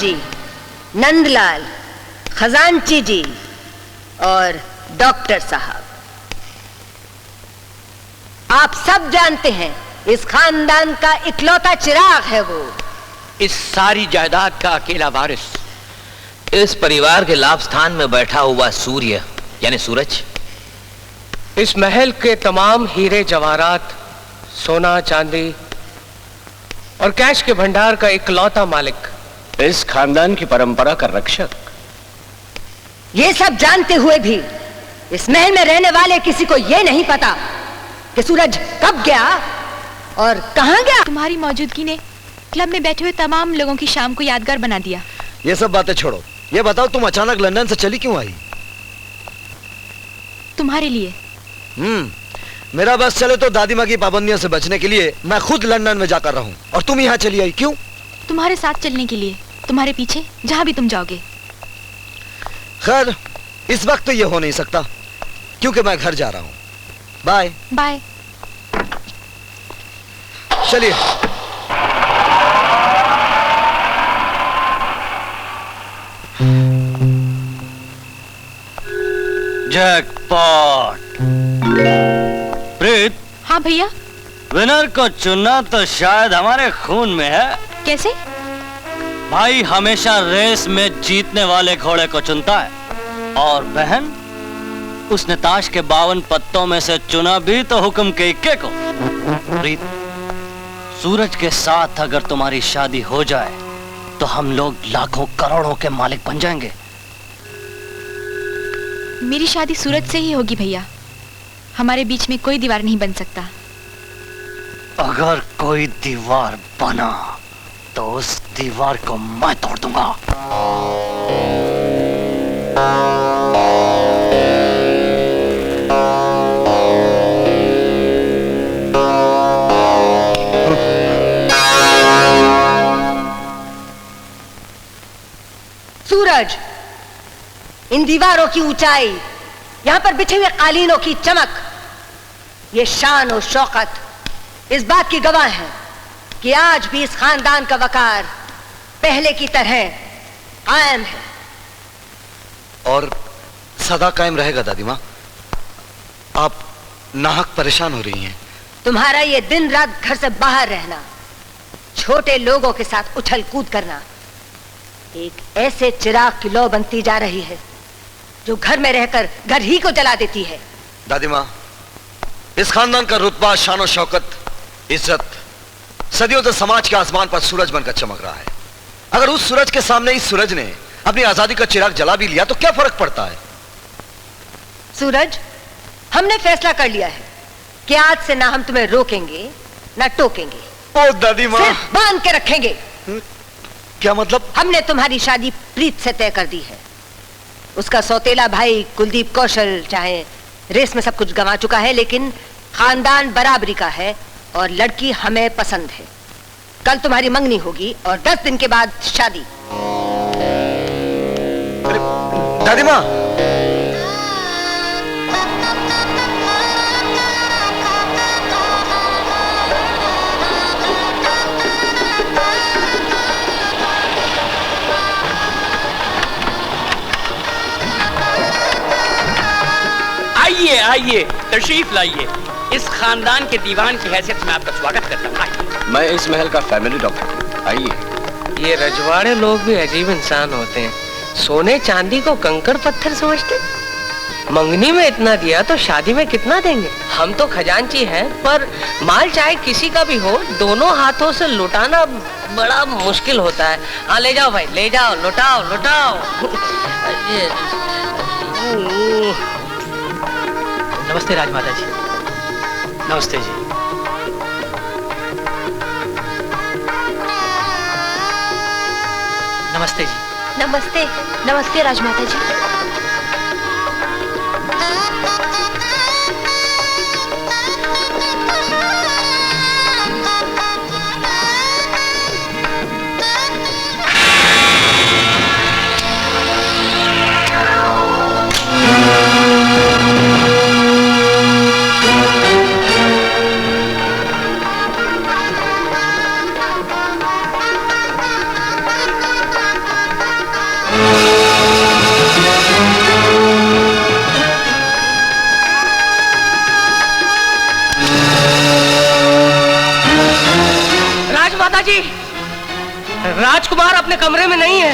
जी, नंदलाल, खजांची जी और डॉक्टर साहब, आप सब जानते हैं इस खानदान का इकलौता चिराग है वो। इस सारी जायदाद का अकेला वारिस, इस परिवार के लाभ स्थान में बैठा हुआ सूर्य यानी सूरज, इस महल के तमाम हीरे जवाहरात, सोना चांदी और कैश के भंडार का इकलौता मालिक, इस खानदान की परंपरा का रक्षक। ये सब जानते हुए भी इस महल में रहने वाले किसी को ये नहीं पता कि सूरज कब गया और कहां गया। तुम्हारी मौजूदगी ने क्लब में बैठे हुए तमाम लोगों की शाम को यादगार बना दिया। ये सब बातें छोड़ो, ये बताओ तुम अचानक लंदन से चली क्यों आई? तुम्हारे लिए। मेरा बस चले तो दादी माँ की पाबंदियों से बचने के लिए मैं खुद लंदन में जाकर रहूं, और तुम यहाँ चली आई क्यों? तुम्हारे साथ चलने के लिए, तुम्हारे पीछे जहां भी तुम जाओगे। खैर इस वक्त तो ये हो नहीं सकता क्योंकि मैं घर जा रहा हूं। Bye bye. चलिए। जैकपॉट। प्रीत। हाँ भैया। विनर को चुनना तो शायद हमारे खून में है। कैसे? भाई हमेशा रेस में जीतने वाले घोड़े को चुनता है, और बहन उसने ताश के 52 पत्तों में से चुना भी तो हुक्म के इक्के को। प्रीत, सूरज के साथ अगर तुम्हारी शादी हो जाए तो हम लोग लाखों करोड़ों के मालिक बन जाएंगे। मेरी शादी सूरज से ही होगी भैया, हमारे बीच में कोई दीवार नहीं बन सकता। अगर कोई दीवार बना तो उस दीवार को मैं तोड़ दूंगा। सूरज, इन दीवारों की ऊंचाई, यहां पर बिछे हुए कालीनों की चमक, ये शान और शौकत इस बात की गवाह है कि आज भी इस खानदान का वकार पहले की तरह कायम है। और सदा कायम रहेगा दादी माँ। आप नाहक परेशान हो रही हैं। तुम्हारा ये दिन रात घर से बाहर रहना, छोटे लोगों के साथ उछल कूद करना, एक ऐसे चिराग की लौ बनती जा रही है जो घर में रहकर घर ही को जला देती है। दादी माँ, इस खानदान का रुतबा, शान और शौकत, इज्जत सदियों से समाज के आसमान पर सूरज बनकर चमक रहा है। अगर उस सूरज के सामने इस सूरज ने अपनी आजादी का चिराग जला भी लिया तो क्या फर्क पड़ता है? सूरज, हमने फैसला कर लिया है कि आज से ना हम तुम्हें रोकेंगे ना टोकेंगे। ओ दादी माँ, सिर्फ बांध के रखेंगे। क्या मतलब? हमने तुम्हारी शादी प्रीत से तय कर दी है। उसका सौतेला भाई कुलदीप कौशल चाहे रेस में सब कुछ गंवा चुका है, लेकिन खानदान बराबरी का है और लड़की हमें पसंद है। कल तुम्हारी मंगनी होगी और 10 दिन के बाद शादी। दादी माँ, आइए आइए, तशरीफ लाइए। इस खानदान के दीवान की हैसियत में आपका स्वागत करता हूँ। आइए। मैं इस महल का फैमिली डॉक्टर हूँ, आइए। ये रजवाड़े लोग भी अजीब इंसान होते हैं, सोने चांदी को कंकड़ पत्थर समझते। मंगनी में इतना दिया तो शादी में कितना देंगे? हम तो खजांची हैं, पर माल चाहे किसी का भी हो, दोनों हाथों से लुटाना बड़ा मुश्किल होता है। हाँ ले जाओ भाई, ले जाओ, लुटाओ लुटाओ। नमस्ते राजमाता जी। नमस्ते जी। नमस्ते जी। नमस्ते। नमस्ते राजमाता जी। दादाजी, राजकुमार अपने कमरे में नहीं है।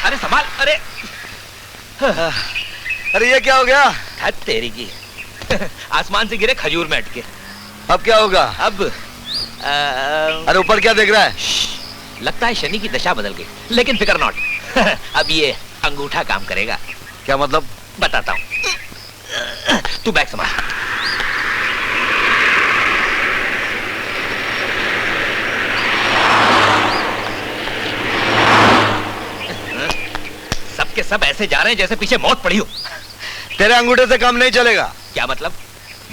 अरे संभाल, अरे अरे ये क्या हो गया? तेरी की आसमान से गिरे खजूर में अटके। अब क्या होगा? अब अरे ऊपर क्या देख रहा है? लगता है शनि की दशा बदल गई, लेकिन फिकर नॉट। अब ये अंगूठा काम करेगा। क्या मतलब? बताता हूं, तू बैग संभाल। सबके सब ऐसे जा रहे हैं जैसे पीछे मौत पड़ी हो। तेरे अंगूठे से काम नहीं चलेगा। क्या मतलब?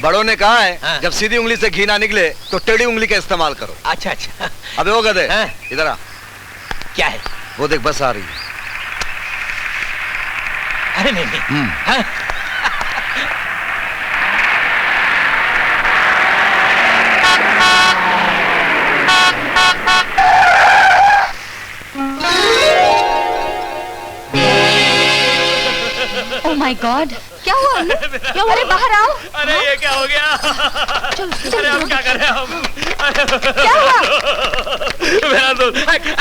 बड़ों ने कहा है हाँ। जब सीधी उंगली से घी ना निकले तो टेढ़ी उंगली का इस्तेमाल करो। अच्छा अच्छा। अबे वो गधे, हाँ। इधर आ। क्या है? वो देख बस आ रही है। अरे नहीं नहीं। हाँ? ओह माय गॉड, क्या हुआ? क्या हुआ? अरे बाहर आओ। अरे ये क्या हो गया? अरे हम क्या कर रहे हैं हम? क्या हुआ? मेरा तो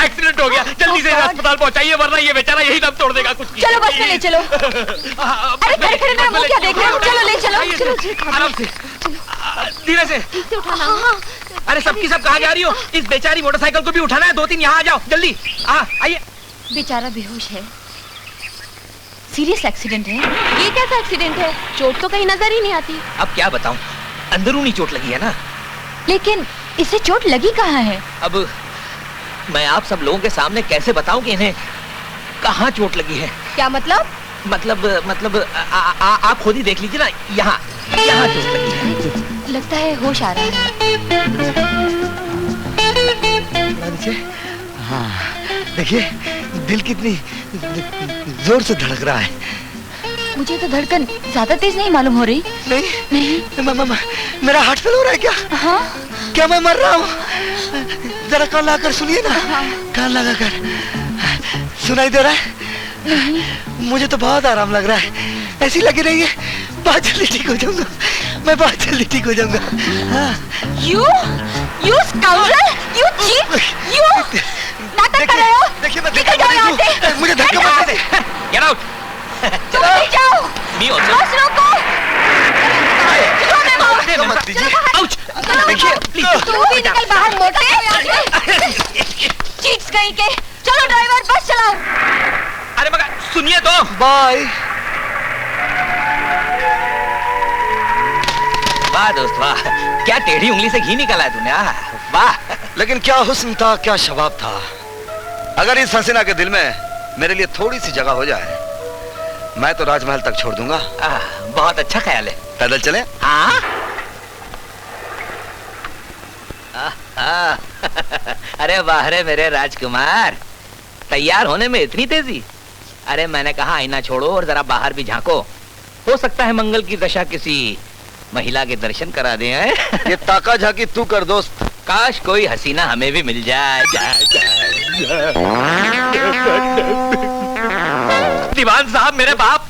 एक्सीडेंट हो गया, जल्दी से अस्पताल पहुंचाइए वरना ये बेचारा यही दम तोड़ देगा। कुछ चलो बस में ले चलो। अरे खड़े खड़े मेरा मुंह क्या देख रहे हो? चलो ले चलो। चलो आराम से, धीरे से। ठीक से उठाना। अरे सबकी सब कहाँ जा रही हो? इस बेचारी मोटरसाइकिल को भी उठाना है। 2-3 यहाँ आ जाओ जल्दी। आइए। बेचारा बेहोश है, सीरियस एक्सीडेंट है। ये कैसा एक्सीडेंट है? चोट तो कहीं नजर ही नहीं आती। अब क्या बताऊं, अंदरूनी चोट लगी है ना। लेकिन इसे चोट लगी कहाँ है? अब मैं आप सब लोगों के सामने कैसे बताऊं कि इन्हें कहाँ चोट लगी है? क्या मतलब? मतलब आप खुद ही देख लीजिए ना, यहाँ चोट लगी है। लगता है होश आ रहा है। हाँ, देखिए दिल कितनी जोर से धड़क रहा है। मुझे तो धड़कन ज्यादा तेज नहीं मालूम हो रही। नहीं, मेरा हार्ट फेल हो रहा है क्या? हाँ? क्या मैं मर रहा हूँ? जरा कान लगाकर सुनिए ना। कान लगाकर सुनाई दे रहा है? मुझे तो बहुत आराम लग रहा है। ऐसी लगी रही है, बहुत जल्दी ठीक हो जाऊंगा। मैं बहुत जल्दी ठीक हो जाऊंगा। You scoundrel! You cheat! You नाटक कर रहे हो? देखिए मैं धक्का मत दीजिए, मुझे धक्का मत दीजिए। Get out! तुम नहीं जाओ। Me also. बस रोको। मत दीजिए। Ouch! देखिए प्लीज। तू भी निकल बाहर मोटे। चीट्स कहीं के। चलो ड्राइवर बस चलाओ। अरे मगर सुनिए तो। बाय। वाह दोस्त वाह, क्या टेढ़ी उंगली से घी निकाला है तूने। वाह। लेकिन क्या हुस्न था, क्या शबाब था। अगर इस हसीना के दिल में मेरे लिए थोड़ी सी जगह हो जाए, मैं तो राजमहल तक छोड़ दूंगा। बहुत अच्छा ख्याल है। पैदल चले? हाँ। अरे वाह रे मेरे राजकुमार, तैयार होने में इतनी तेजी। अरे मैंने कहा आईना छोड़ो और जरा बाहर भी झांको, हो सकता है मंगल की दशा किसी महिला के दर्शन करा दे। ये ताका झाकी तू कर दोस्त। काश कोई हसीना हमें भी मिल जाए। दीवान साहब मेरे बाप।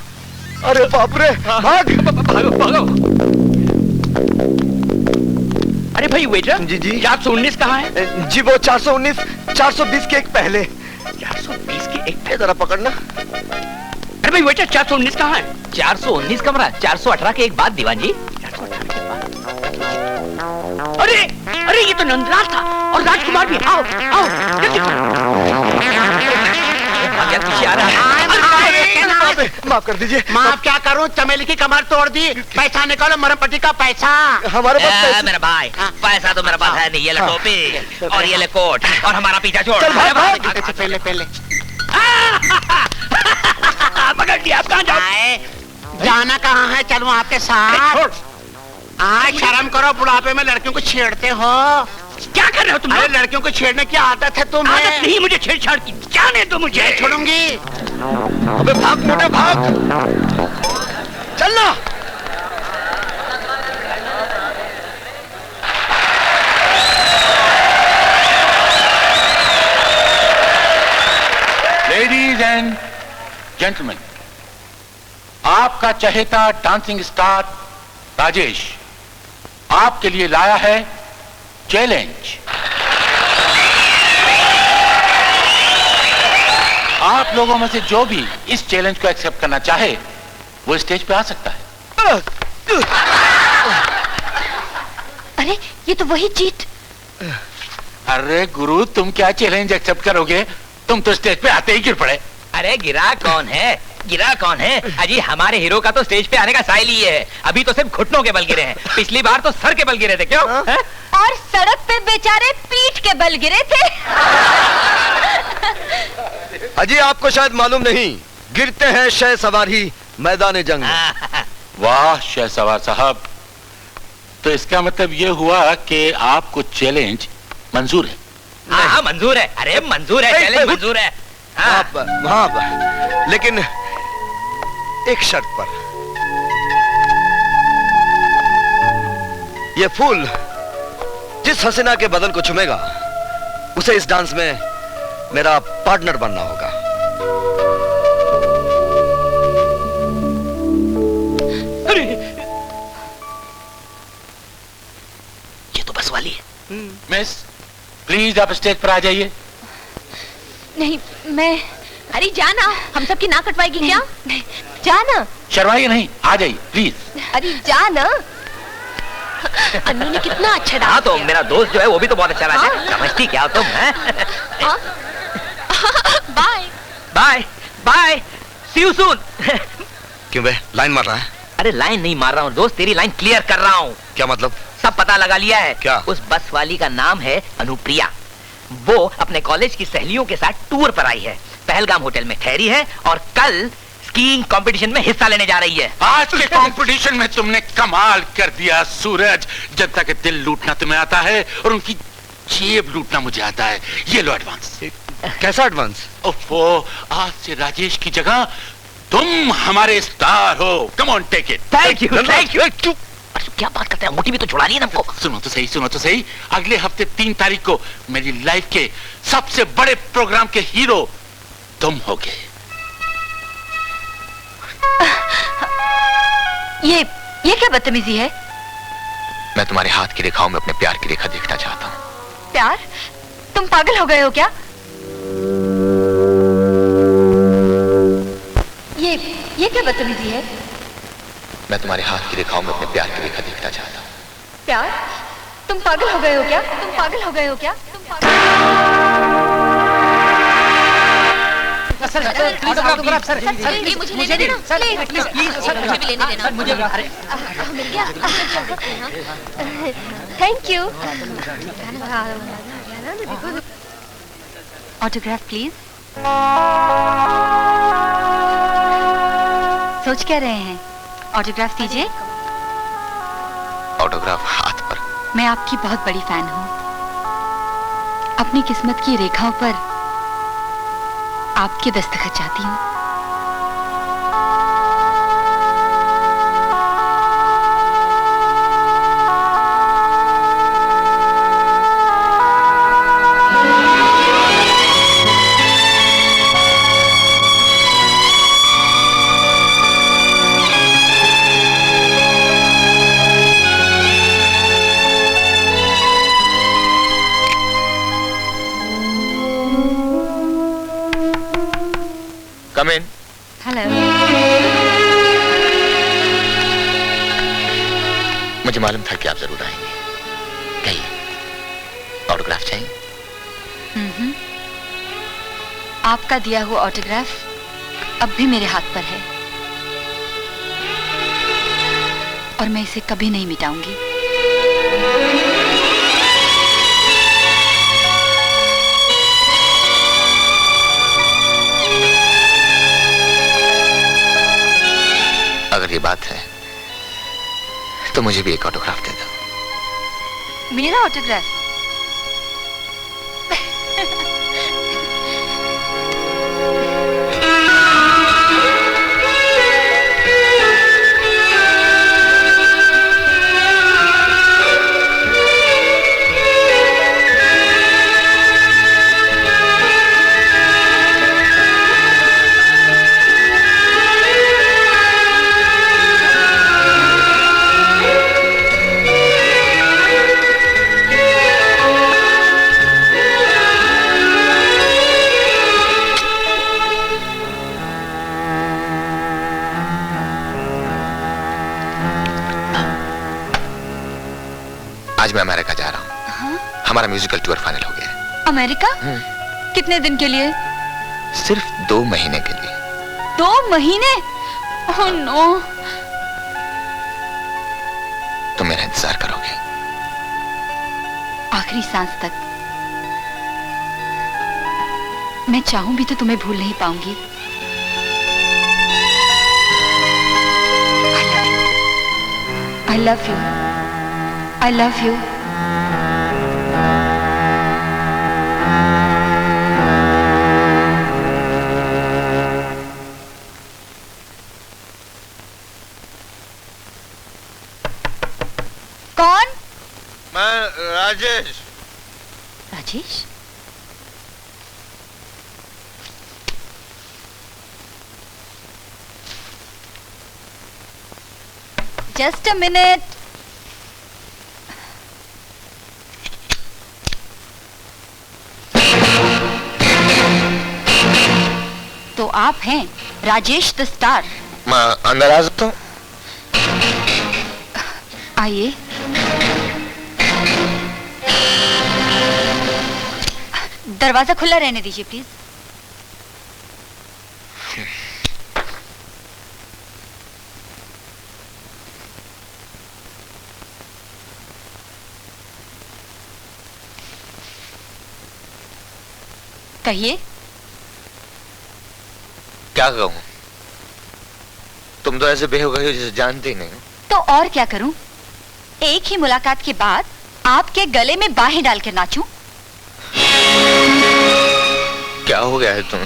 अरे बाप रे, भाग। भागो। अरे भाई वेटर। जी 419 कहाँ है? जी वो 419, 420 के एक पहले। 420 के एक जरा पकड़ना। अरे भाई वेटर 419 कहाँ है? 419 कमरा, 418 के एक बाद दीवान जी। अरे ये तो नंदलाल था और राजकुमार भी। आओ जल्दी। पीछे आ रहा है। माफ कर दीजिए। माफ क्या करूं, चमेली की कमर तोड़ दी। पैसा निकालो, मरम पट्टी का पैसा। हमारे पास मेरा भाई, पैसा तो मेरे पास है नहीं। ये ले टोपी और ये ले कोट और हमारा पीछा छोड़। पहले पकड़ लिया। आप कहाँ जाओ? जाना कहाँ है? चलूं आपके साथ? शर्म करो, बुढ़ापे में लड़कियों को छेड़ते हो। क्या कर रहे हो तुम? अरे लड़कियों को छेड़ने की आदत है तुम्हें। आदत नहीं मुझे छेड़छाड़ की। जाने दो मुझे। छोड़ूंगी। अबे भाग मोटा भाग। चलना। लेडीज एंड जेंटलमैन, आपका चहेता डांसिंग स्टार राजेश आपके लिए लाया है चैलेंज। आप लोगों में से जो भी इस चैलेंज को एक्सेप्ट करना चाहे वो स्टेज पे आ सकता है। अरे ये तो वही चीट। अरे गुरु, तुम क्या चैलेंज एक्सेप्ट करोगे? तुम तो स्टेज पे आते ही गिर पड़े। अरे गिरा कौन है? गिरा कौन है? अजी हमारे हीरो का तो स्टेज पे आने का स्टाइल ही है। अभी तो सिर्फ घुटनों के बल गिरे हैं, पिछली बार तो सर के बल गिरे थे। क्यों? और सड़क पे बेचारे पीठ के बल गिरे थे। अजी आपको शायद मालूम नहीं, गिरते हैं शह सवारी मैदान जंग। वाह शहसवार साहब, तो इसका मतलब ये हुआ कि आपको चैलेंज मंजूर है? हाँ मंजूर है। अरे मंजूर है, चैलेंज मंजूर है। हाँ, लेकिन एक शर्त पर। ये फूल जिस हसीना के बदन को चुमेगा उसे इस डांस में मेरा पार्टनर बनना होगा। ये तो बस वाली है। मिस प्लीज आप स्टेज पर आ जाइए। नहीं मैं। अरे जाना, हम सब की नाक कटवाएगी क्या? नहीं जाना। शर्माइए नहीं, आ जाइए प्लीज। अरे जाना। अन्नू ने कितना अच्छा डांस हाँ तो किया। मेरा दोस्त जो है वो भी तो बहुत अच्छा डांस है। समझती क्या तुम? Bye bye bye, see you soon. क्यों बे, लाइन मार रहा है? अरे लाइन नहीं मार रहा हूँ दोस्त, तेरी लाइन क्लियर कर रहा हूँ। क्या मतलब? सब पता लगा लिया है। क्या? उस बस वाली का नाम है अनुप्रिया। वो अपने कॉलेज की सहेलियों के साथ टूर पर आई है, पहलगाम होटल में ठहरी है और कल स्कीइंग कंपटीशन में हिस्सा लेने जा रही है। आज के कंपटीशन में तुमने कमाल कर दिया सूरज। जनता के दिल लूटना तुम्हें आता है और उनकी जेब लूटना मुझे आता है। ये लो एडवांस। कैसा एडवांस? ओफो, आज से राजेश की जगह तुम हमारे स्टार हो। Come on take it. Thank you thank you. क्या बात करते हैं, मोटी भी तो छुड़ा रही है हमको। सुनो तो सही, सुनो तो सही। अगले हफ्ते 3 तारीख को मेरी लाइफ के सबसे बड़े प्रोग्राम के हीरो तुम होगे। ये क्या बदतमीजी है? मैं तुम्हारे हाथ की रेखाओं में अपने प्यार की रेखा देखना चाहता हूँ। प्यार? तुम पागल हो गए हो क्या? ये क्या बदतमीजी है? मैं तुम्हारे हाथ की रेखाओं में अपने प्यार की रेखा देखना चाहता हूँ। प्यार? तुम पागल हो गए हो क्या? तुम पागल हो गए हो क्या? तुम पागल... मुझे देना, मुझे भी लेने देना। मुझे मिल गया। Thank you. Autograph please. सोच क्या रहे हैं? ऑटोग्राफ दीजिए। ऑटोग्राफ हाथ पर। मैं आपकी बहुत बड़ी फैन हूँ। अपनी किस्मत की रेखाओं पर आपके दस्तखत चाहती हूँ। Come in. हेलो। मुझे मालूम था कि आप जरूर आएंगे। कहिए, ऑटोग्राफ चाहिए? आपका दिया हुआ ऑटोग्राफ अब भी मेरे हाथ पर है और मैं इसे कभी नहीं मिटाऊंगी। अगर ये बात है तो मुझे भी एक ऑटोग्राफ दे दो। मेरा ऑटोग्राफ? अमेरिका जा रहा हूँ। हमारा म्यूजिकल टूर फाइनल हो गया है। अमेरिका? कितने दिन के लिए? सिर्फ 2 महीने के लिए। 2 महीने? Oh no. तुम मेरा इंतजार करोगे? आखिरी सांस तक। मैं चाहूं भी तो तुम्हें भूल नहीं पाऊंगी। I love you. I love you. कौन? मैं Rajesh. Rajesh? Just a minute. तो आप हैं राजेश द स्टार। मैं अंदर आ सकता हूँ? आइए। दरवाजा खुला रहने दीजिए प्लीज। कहिए। क्या कहूँ? तुम तो ऐसे बेहोश हो जैसे जानते ही नहीं। तो और क्या करूं? एक ही मुलाकात के बाद आपके गले में बाहें डालकर नाचूं? क्या हो गया है तुम?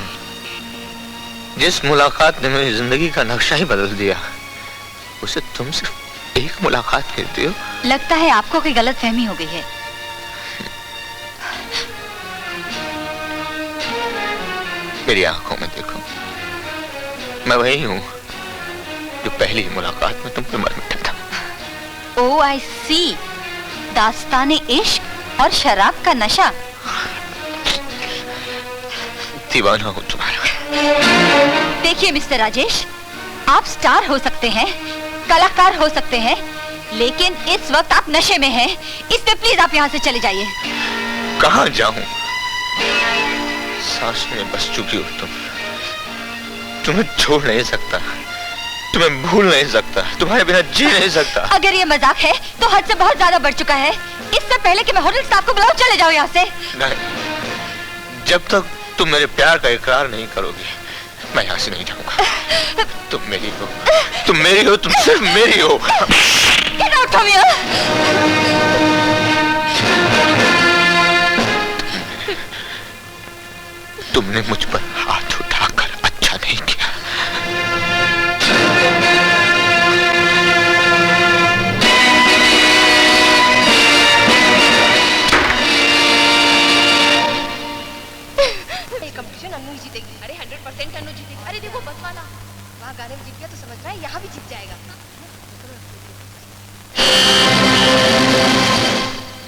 जिस मुलाकात ने मेरी जिंदगी का नक्शा ही बदल दिया, उसे तुम सिर्फ एक मुलाकात कहती हो? लगता है आपको कोई गलतफहमी हो गई है। मेरी आंखों में देखो, मैं वही हूं जो पहली मुलाकात में तुम पे मर मिटा था। ओह आई सी, दास्ताने इश्क और शराब का नशा। दीवाना हूं तुम्हारा। देखिए मिस्टर राजेश, आप स्टार हो सकते हैं, कलाकार हो सकते हैं, लेकिन इस वक्त आप नशे में हैं, इसलिए प्लीज आप यहाँ से चले जाइए। कहाँ जाऊं? सांस में बस चुकी हो तुम। तुम्हें छोड़ नहीं सकता, तुम्हें भूल नहीं सकता, तुम्हारे बिना जी नहीं सकता। अगर ये मजाक है तो हद से बहुत ज्यादा बढ़ चुका है। इससे पहले कि मैं होटल स्टाफ को बुलाऊं, चले जाओ यहाँ से। नहीं, जब तक तुम मेरे प्यार का इकरार नहीं करोगी, मैं यहाँ से नहीं जाऊंगा। तुम मेरी हो, तुम मेरी हो, तुम सिर्फ मेरी हो। Get out from here! तुमने मुझ पर हाथ उठाकर अच्छा नहीं किया। कंपटीशन अन्नू ही जीतेगी। अरे 100% अन्नू जीतेगी। अरे देखो बस वाला वहाँ गाने में जीत गया तो समझ रहा है यहाँ भी जीत जाएगा।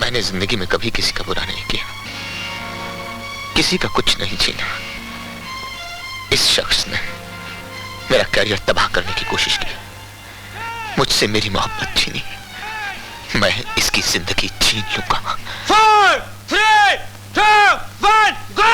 मैंने जिंदगी में कभी किसी का बुरा नहीं किया, किसी का कुछ नहीं छीना। इस शख्स ने मेरा कैरियर तबाह करने की कोशिश की, मुझसे मेरी मोहब्बत छीनी। मैं इसकी जिंदगी छीन लूंगा। 4, 3, 2, 1, go!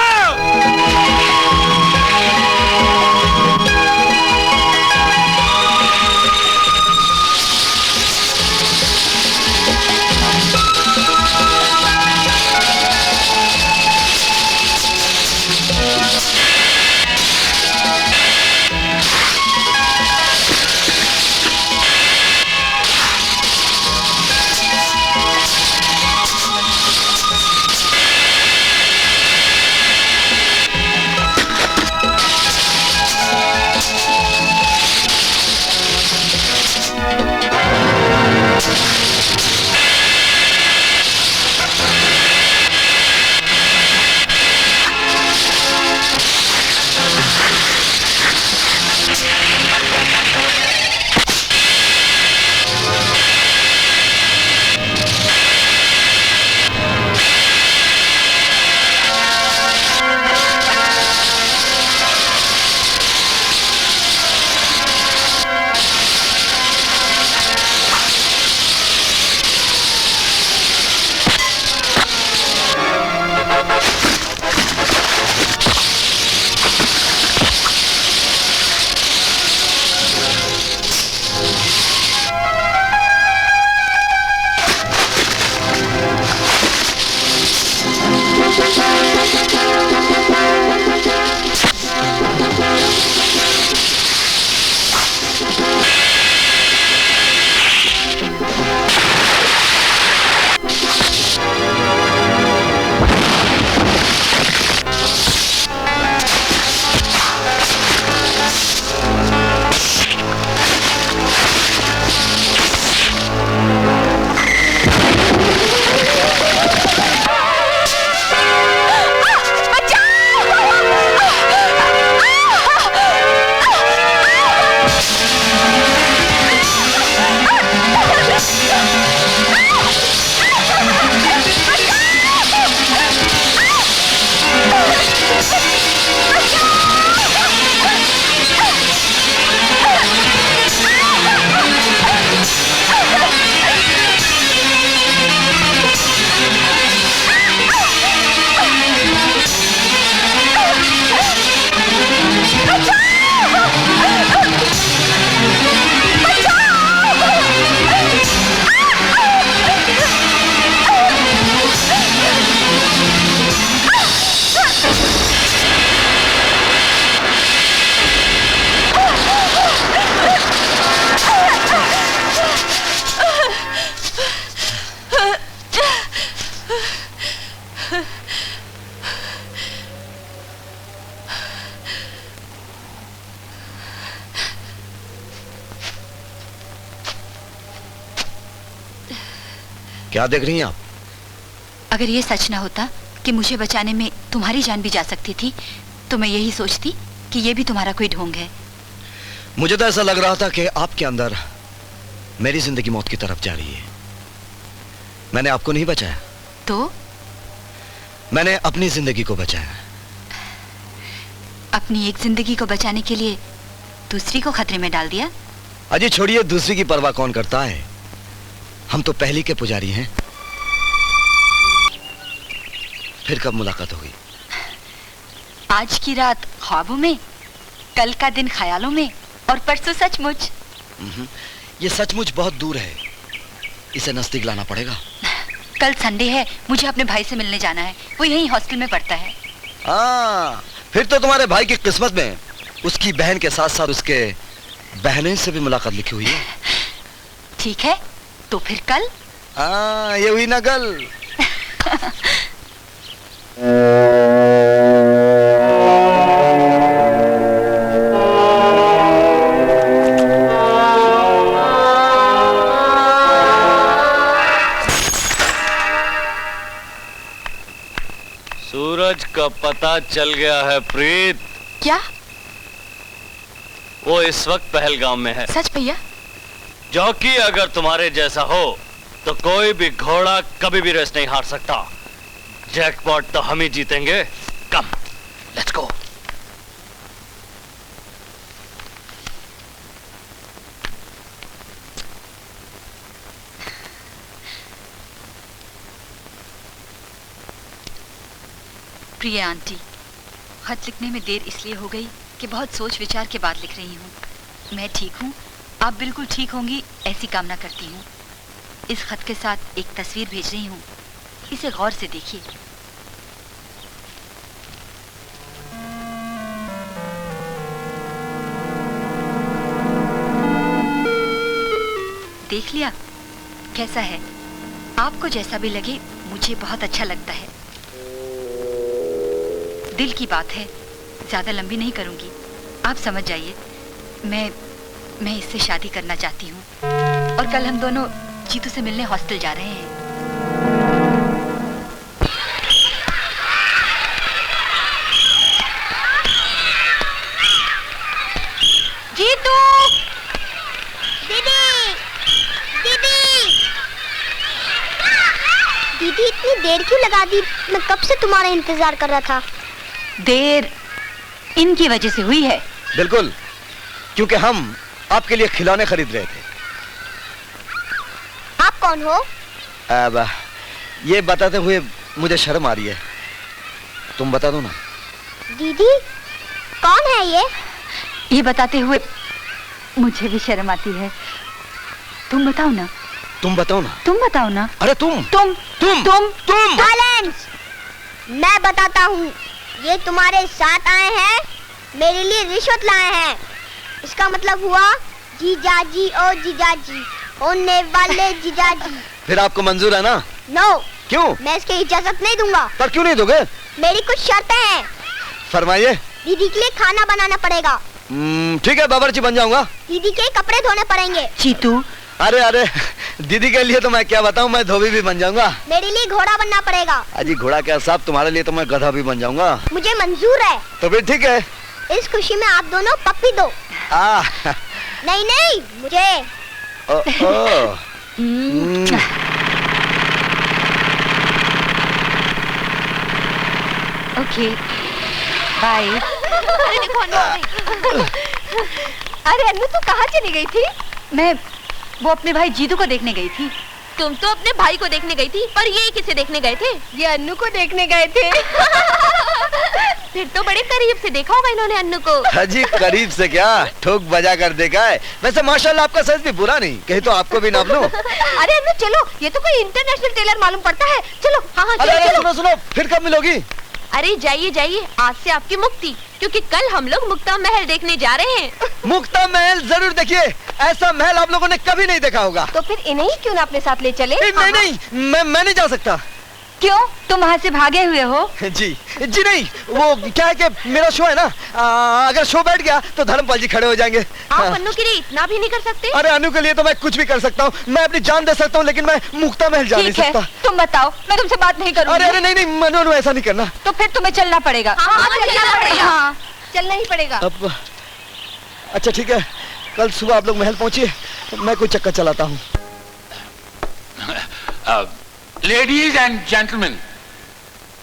क्या देख रही हैं आप? अगर ये सच ना होता कि मुझे बचाने में तुम्हारी जान भी जा सकती थी, तो मैं यही सोचती कि ये भी तुम्हारा कोई ढोंग है। मुझे तो ऐसा लग रहा था कि आपके अंदर मेरी जिंदगी मौत की तरफ जा रही है। मैंने आपको नहीं बचाया, तो मैंने अपनी जिंदगी को बचाया। अपनी एक जिंदगी को बचाने के लिए दूसरी को खतरे में डाल दिया। अजी छोड़िए, दूसरी की परवाह कौन करता है, हम तो पहली के पुजारी हैं। फिर कब मुलाकात होगी? आज की रात ख्वाबों में, कल का दिन ख्यालों में और परसों सचमुच। ये सचमुच बहुत दूर है, इसे नजदीक लाना पड़ेगा। कल संडे है, मुझे अपने भाई से मिलने जाना है, वो यहीं हॉस्टल में पढ़ता है। फिर तो तुम्हारे भाई की किस्मत में उसकी बहन के साथ साथ उसके बहनें से भी मुलाकात लिखी हुई है। ठीक है, तो फिर कल? ये हुई ना कल। सूरज का पता चल गया है प्रीत। क्या? वो इस वक्त पहलगाम में है। सच भैया? जॉकी अगर तुम्हारे जैसा हो तो कोई भी घोड़ा कभी भी रेस नहीं हार सकता। जैकपॉट तो हम ही जीतेंगे। कम, लेट्स गो। प्रिय आंटी, खत लिखने में देर इसलिए हो गई कि बहुत सोच विचार के बाद लिख रही हूँ। मैं ठीक हूँ, आप बिल्कुल ठीक होंगी ऐसी कामना करती हूँ। इस खत के साथ एक तस्वीर भेज रही हूँ, इसे गौर से देखिए। देख लिया? कैसा है? आपको जैसा भी लगे, मुझे बहुत अच्छा लगता है। दिल की बात है, ज्यादा लंबी नहीं करूंगी, आप समझ जाइए। मैं इससे शादी करना चाहती हूँ और कल हम दोनों जीतू से मिलने हॉस्टल जा रहे हैं। जीतू! दीदी! दीदी! दीदी इतनी देर क्यों लगा दी? मैं कब से तुम्हारा इंतजार कर रहा था। देर इनकी वजह से हुई है। बिल्कुल, क्योंकि हम आपके लिए खिलौने खरीद रहे थे। आप कौन हो? अब ये बताते हुए मुझे शर्म आ रही है, तुम बता दो ना। दीदी कौन है ये बताते हुए मुझे भी शर्म आती है। तुम बताओ ना। तुम बताओ ना। तुम बताओ ना। अरे तुम। साइलेंस! मैं बताता हूँ। ये तुम्हारे साथ आए हैं, मेरे लिए रिश्वत लाए हैं। इसका मतलब हुआ जीजाजी ओ जीजाजी, होने वाले जीजाजी। फिर आपको मंजूर है ना? नो। क्यों? मैं इसकी इजाजत नहीं दूंगा। पर क्यों नहीं दोगे? मेरी कुछ शर्तें हैं। फरमाइए। दीदी के लिए खाना बनाना पड़ेगा। ठीक है, बावर्ची बन जाऊंगा। दीदी के कपड़े धोने पड़ेंगे। जीतू। अरे दीदी के लिए तो मैं क्या बताऊं, मैं धोबी भी बन जाऊंगा। मेरे लिए घोड़ा बनना पड़ेगा। अजी घोड़ा क्या साहब, तुम्हारे लिए तो मैं गधा भी बन जाऊंगा। मुझे मंजूर है। तो फिर ठीक है। इस खुशी में आप दोनों पप्पी दो। नहीं मुझे। Okay bye. अरे देखो अन्नू। अरे अन्नू तू कहाँ चली गई थी? मैं वो अपने भाई जीतू को देखने गई थी। तुम तो अपने भाई को देखने गई थी, पर ये किसे देखने गए थे? ये अन्नू को देखने गए थे। फिर तो बड़े करीब से देखा होगा इन्होंने अन्नू को। अजी करीब से क्या, ठोक बजा कर देखा है। वैसे माशाल्लाह आपका साइज भी बुरा नहीं, कहीं तो आपको भी नाप लो। अरे अन्नू चलो, ये तो कोई इंटरनेशनल टेलर मालूम पड़ता है। चलो हाँ चलो। सुनो, फिर कब मिलोगी? अरे जाइए, आज से आपकी मुक्ति, क्योंकि कल हम लोग मुक्ता महल देखने जा रहे हैं। मुक्ता महल जरूर देखिए, ऐसा महल आप लोगों ने कभी नहीं देखा होगा। तो फिर इन्हें क्यों ना अपने साथ ले चले? नहीं, मैं नहीं जा सकता। क्यों, तुम वहाँ से भागे हुए हो? जी जी नहीं, वो क्या है कि मेरा शो है ना, अगर शो बैठ गया तो धर्मपाल जी खड़े हो जाएंगे। आप अनु के लिए इतना भी नहीं कर सकते? अरे अनु के लिए तो मैं कुछ भी कर सकता हूँ, मैं अपनी जान दे सकता हूँ, लेकिन मैं मुक्ता महल जा नहीं सकता। तुम बताओ, मैं तुमसे बात नहीं करूँगी। अरे नहीं नहीं मनु, ऐसा नहीं करना। तो फिर तुम्हें चलना पड़ेगा। चलना ही पड़ेगा। अब अच्छा ठीक है, कल सुबह आप लोग महल पहुंचिए, मैं कोई चक्कर चलाता हूँ। लेडीज एंड जेंटलमैन,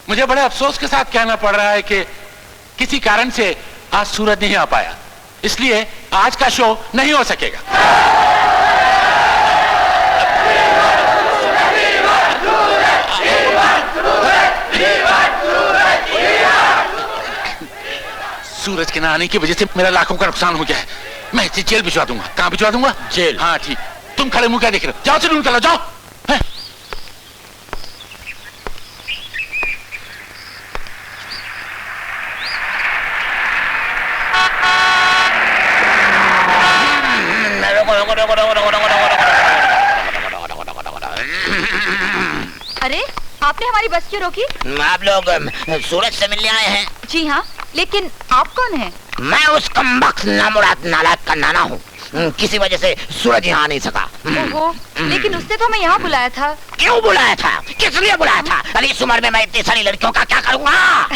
मुझे बड़े अफसोस के साथ कहना पड़ रहा है कि किसी कारण से आज सूरज नहीं आ पाया, इसलिए आज का शो नहीं हो सकेगा। सूरज के ना आने की वजह से मेरा लाखों का नुकसान हो गया है, मैं इसे जेल भिजवा दूंगा। कहाँ भिजवा दूंगा? जेल। हाँ ठीक, तुम खड़े मुंह क्या देख रहे हो? जाओ चलो, निकलो जाओ। अरे आपने हमारी बस क्यों रोकी? आप लोग सूरज से मिलने आए हैं? जी हाँ, लेकिन आप कौन हैं? मैं उस कमबख्त नामुराद नालायक का नाना हूँ, किसी वजह से सूरज यहाँ आ नहीं सका। ओहो, लेकिन उसने तो हमें यहाँ बुलाया था। क्यों बुलाया था? किस लिए बुलाया था? अरे इस उम्र में मैं इतनी सारी लड़कियों का क्या करूँगा?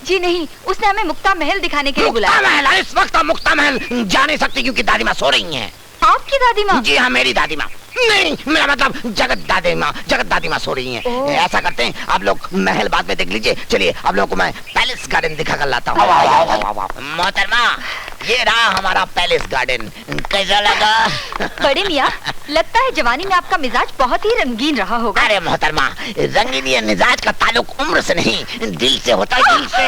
जी नहीं, उसने हमें मुक्ता महल दिखाने के लिए बुलाया। मुक्ता महल? इस वक्त मुक्ता महल जा नहीं सकती क्योंकि दादी माँ सो रही हैं। आपकी दादी माँ? जी हाँ, मेरी दादी माँ। नहीं, मेरा मतलब जगत दादी माँ सो रही हैं। ऐसा करते हैं, आप लोग महल बाद में देख लीजिए। चलिए आप लोगों को मैं पैलेस गार्डन दिखा कर लाता हूँ। मोहतरमा, ये रहा हमारा पैलेस गार्डन, कैसा लगा? बड़े मियाँ, लगता है जवानी में आपका मिजाज बहुत ही रंगीन रहा होगा। अरे मोहतरमा, रंगीन या मिजाज का ताल्लुक उम्र से नहीं, दिल से होता है, दिल से।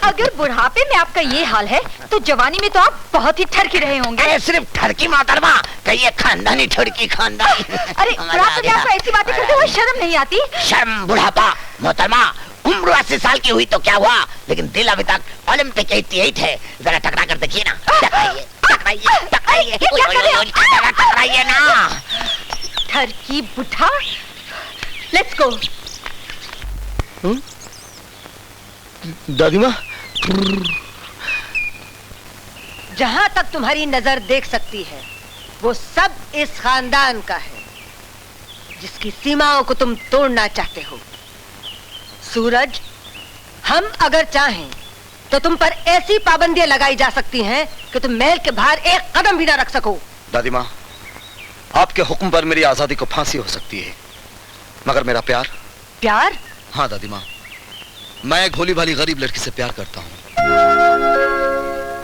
अगर बुढ़ापे में आपका ये हाल है, तो जवानी में तो आप बहुत ही ठरकी रहे होंगे। अरे सिर्फ ठरकी मोहतरमा, कहिए खानदानी ठरकी, खानदानी। अरे बुढ़ापे में आपको ऐसी बातें करते हुए शर्म नहीं आती? शर्म बुढ़ापा मोहतरमा, उम्र 80 साल की हुई तो क्या हुआ, लेकिन दिल अभी तक ओलंपिक 88 है। जरा टकरा कर देखिए ना, टकराइए ना। ठरकी बुढ़ा, लेट्स गो। दादी माँ, जहां तक तुम्हारी नजर देख सकती है वो सब इस खानदान का है, जिसकी सीमाओं को तुम तोड़ना चाहते हो। सूरज, हम अगर चाहें तो तुम पर ऐसी पाबंदियां लगाई जा सकती हैं कि तुम महल के बाहर एक कदम भी ना रख सको। दादी माँ, आपके हुक्म पर मेरी आजादी को फांसी हो सकती है, मगर मेरा प्यार? प्यार? हाँ दादी माँ, मैं एक भोली भाली गरीब लड़की से प्यार करता हूँ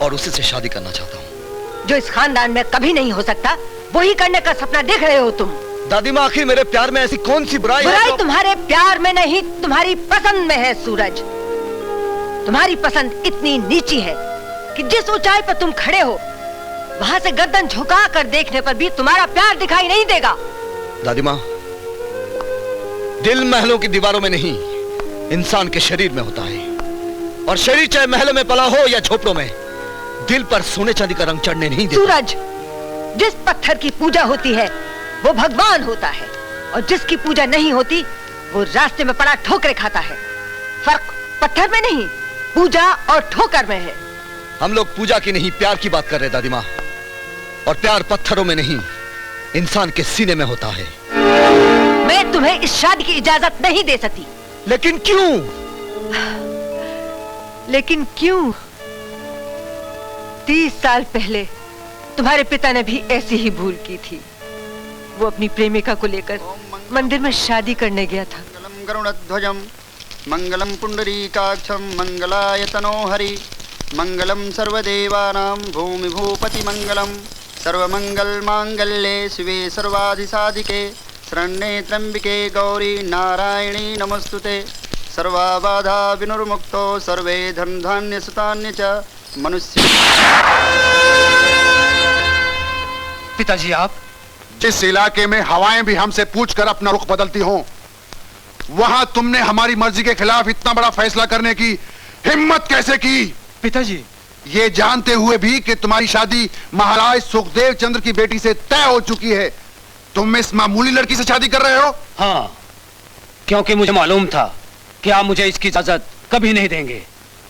और उसी से शादी करना चाहता हूँ। जो इस खानदान में कभी नहीं हो सकता, वही करने का सपना देख रहे हो तुम। दादी माँ, आखिर मेरे प्यार में ऐसी कौन सी बुराई है? बुराई तुम्हारे प्यार में नहीं, तुम्हारी पसंद में है सूरज। तुम्हारी पसंद इतनी नीची है कि जिस ऊंचाई पर तुम खड़े हो, वहां से गर्दन झुका कर देखने पर भी तुम्हारा प्यार दिखाई नहीं देगा। दादी माँ, दिल महलों की दीवारों में नहीं, इंसान के शरीर में होता है, और शरीर चाहे महलों में पला हो या झोपड़ों में, दिल पर सोने चांदी का रंग चढ़ने नहीं देता। सूरज, जिस पत्थर की पूजा होती है वो भगवान होता है, और जिसकी पूजा नहीं होती वो रास्ते में पड़ा ठोकरे खाता है। फर्क पत्थर में नहीं, पूजा और ठोकर में है। हम लोग पूजा की नहीं, प्यार की बात कर रहे दादी माँ, और प्यार पत्थरों में नहीं, इंसान के सीने में होता है। मैं तुम्हें इस शादी की इजाजत नहीं दे सकती। लेकिन क्यों? लेकिन क्यों? 30 साल पहले तुम्हारे पिता ने भी ऐसी ही भूल की थी। वो अपनी प्रेमिका को लेकर मंदिर में शादी करने गया था। गरुड़ध्वजं मंगलम पुंडरीकाक्षं मंगलायतनो हरि मंगलम सर्वदेवानां भूमि भूपति मंगलम सर्वमंगल मांगल्ये शिवे सर्वाधिसाधिके शरण्ये त्र्यंबिके गौरी नारायणी नमस्तुते सर्वबाधा विनुर्मुक्तो सर्वे धन धान्य सुतान्य च मनुष्य। पिताजी, आप जिस इलाके में हवाएं भी हमसे पूछकर अपना रुख बदलती हों, वहां तुमने हमारी मर्जी के खिलाफ इतना बड़ा फैसला करने की हिम्मत कैसे की? पिताजी, ये जानते हुए भी कि तुम्हारी शादी महाराज सुखदेव चंद्र की बेटी से तय हो चुकी है, तुम इस मामूली लड़की से शादी कर रहे हो? हाँ, क्योंकि मुझे मालूम था कि आप मुझे इसकी इजाजत कभी नहीं देंगे।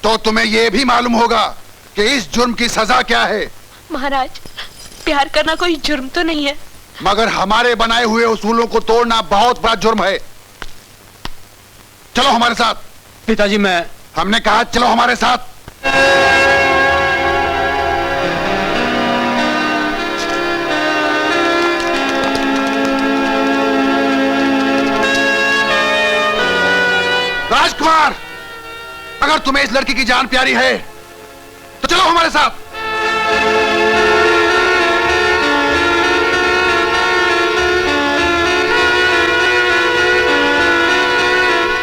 तो तुम्हें यह भी मालूम होगा कि इस जुर्म की सजा क्या है। महाराज, प्यार करना कोई जुर्म तो नहीं है, मगर हमारे बनाए हुए उसूलों को तोड़ना बहुत बड़ा जुर्म है। चलो हमारे साथ। पिताजी हमने कहा चलो हमारे साथ। राजकुमार, अगर तुम्हें इस लड़की की जान प्यारी है तो चलो हमारे साथ।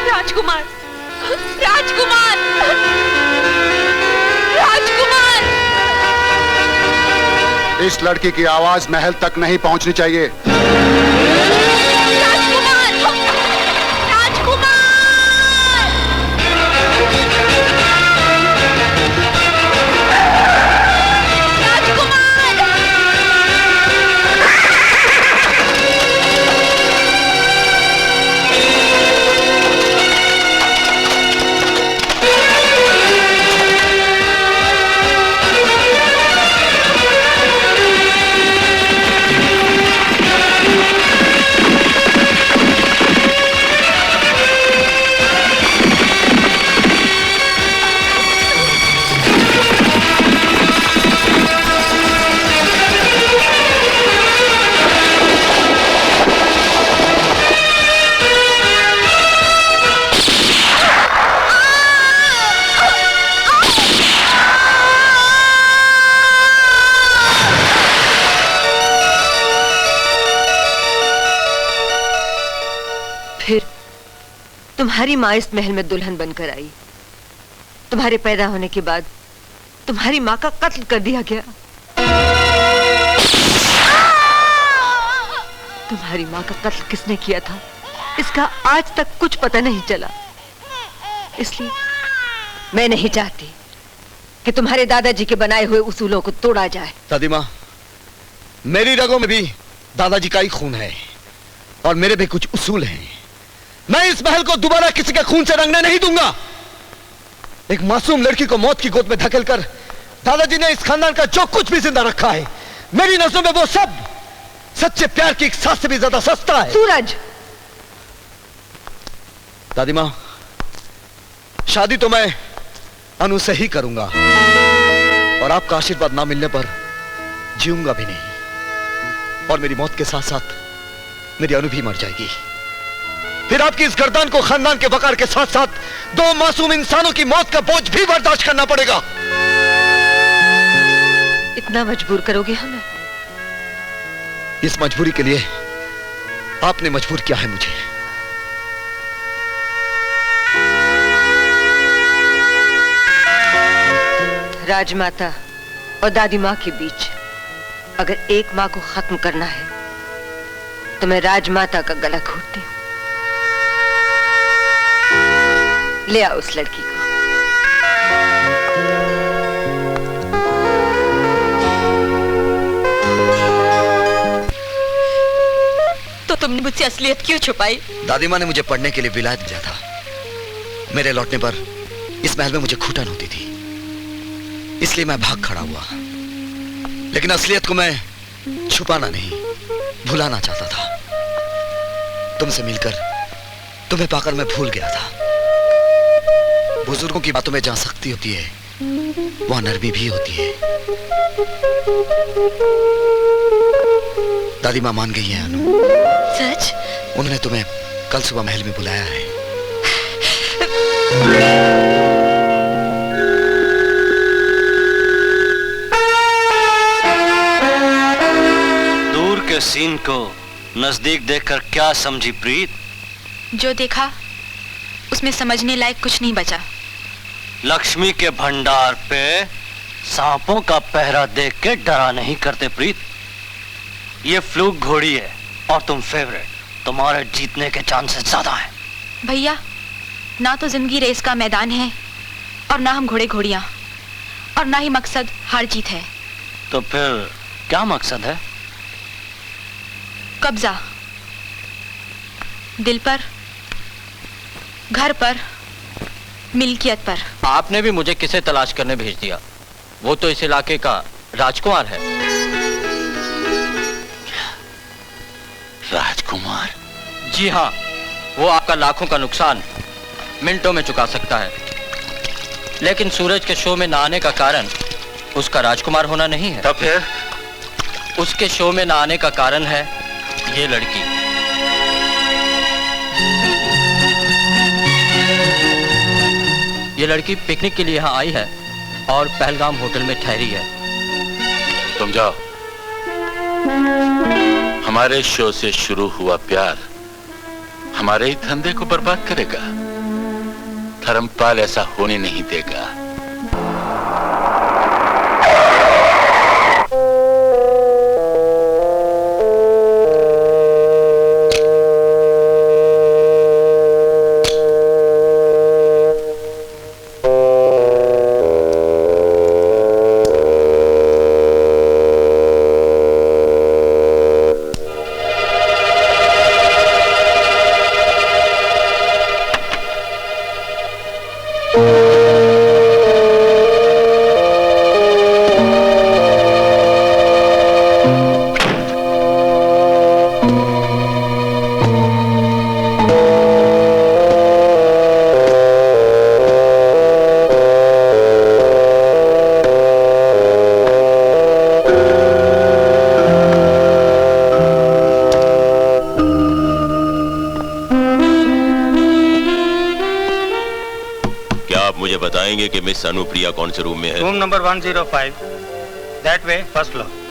राजकुमार, राजकुमार, राजकुमार। इस लड़की की आवाज महल तक नहीं पहुंचनी चाहिए। तुम्हारी माँ इस महल में दुल्हन बनकर आई। तुम्हारे पैदा होने के बाद तुम्हारी माँ का कत्ल कर दिया गया। तुम्हारी माँ का कत्ल किसने किया था इसका आज तक कुछ पता नहीं चला। इसलिए मैं नहीं चाहती कि तुम्हारे दादाजी के बनाए हुए उसूलों को तोड़ा जाए। दादी माँ, मेरी रगों में भी दादाजी का ही खून है और मेरे भी कुछ उसूल हैं। मैं इस महल को दोबारा किसी के खून से रंगने नहीं दूंगा। एक मासूम लड़की को मौत की गोद में धकेलकर दादाजी ने इस खानदान का जो कुछ भी जिंदा रखा है, मेरी नजरों में वो सब सच्चे प्यार की एक सांस से भी ज्यादा सस्ता है। सूरज, दादी माँ, शादी तो मैं अनु से ही करूंगा और आपका आशीर्वाद ना मिलने पर जीऊंगा भी नहीं। और मेरी मौत के साथ साथ मेरी अनु भी मर जाएगी। फिर आपकी इस गर्दान को खानदान के वकार के साथ साथ दो मासूम इंसानों की मौत का बोझ भी बर्दाश्त करना पड़ेगा। इतना मजबूर करोगे हमें? इस मजबूरी के लिए आपने मजबूर किया है मुझे। राजमाता और दादी माँ के बीच अगर एक माँ को खत्म करना है तो मैं राजमाता का गला घोटती हूँ। ले आओ उस लड़की को। तो तुमने मुझसे असलियत क्यों छुपाई? दादी माँ ने मुझे पढ़ने के लिए विलायत भेजा था। मेरे लौटने पर इस महल में मुझे घुटन होती थी, इसलिए मैं भाग खड़ा हुआ। लेकिन असलियत को मैं छुपाना नहीं, भुलाना चाहता था। तुमसे मिलकर, तुम्हें पाकर मैं भूल गया था। बुजुर्गों की बातों में जहां सख्ती होती है वहां नरमी भी होती है। दादी माँ मान गई है अनु। सच? उन्होंने तुम्हें कल सुबह महल में बुलाया है। दूर के सीन को नजदीक देखकर क्या समझी प्रीत? जो देखा उसमें समझने लायक कुछ नहीं बचा। लक्ष्मी के भंडार पे सांपों का पहरा देख के डरा नहीं करते प्रीत। ये फ्लूक घोड़ी है और तुम फेवरेट, तुम्हारे जीतने के चांसेस ज्यादा हैं। भैया, ना तो जिंदगी रेस का मैदान है और ना हम घोड़े घोड़ियां और ना ही मकसद हार जीत है। तो फिर क्या मकसद है? कब्जा, दिल पर घर पर, मिल्कियत पर। आपने भी मुझे किसे तलाश करने भेज दिया? वो तो इस इलाके का राजकुमार है। राजकुमार? जी हाँ, वो आपका लाखों का नुकसान मिनटों में चुका सकता है। लेकिन सूरज के शो में न आने का कारण उसका राजकुमार होना नहीं है। तब फिर? उसके शो में न आने का कारण है ये लड़की। ये लड़की पिकनिक के लिए यहाँ आई है और पहलगाम होटल में ठहरी है। तुम जाओ। हमारे शो से शुरू हुआ प्यार हमारे ही धंधे को बर्बाद करेगा। धर्मपाल ऐसा होने नहीं देगा। कि मिस अनुप्रिया कौन से रूम में है? Room number 105, that way, first floor.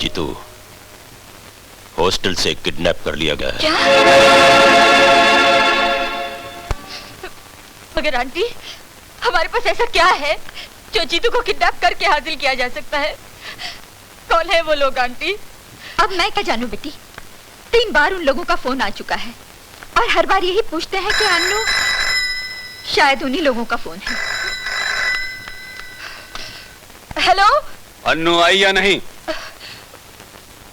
Jeetu hostel से किडनैप कर लिया गया है। क्या? मगर आंटी, हमारे पास ऐसा क्या है जो जीतू को किडनैप करके हासिल किया जा सकता है? कौन है वो लोग आंटी? अब मैं क्या जानूं बेटी, 3 बार उन लोगों का फोन आ चुका है और हर बार यही पूछते हैं कि अन्नू, शायद उन्हीं लोगों का फोन है। हेलो, अन्नू आई या नहीं?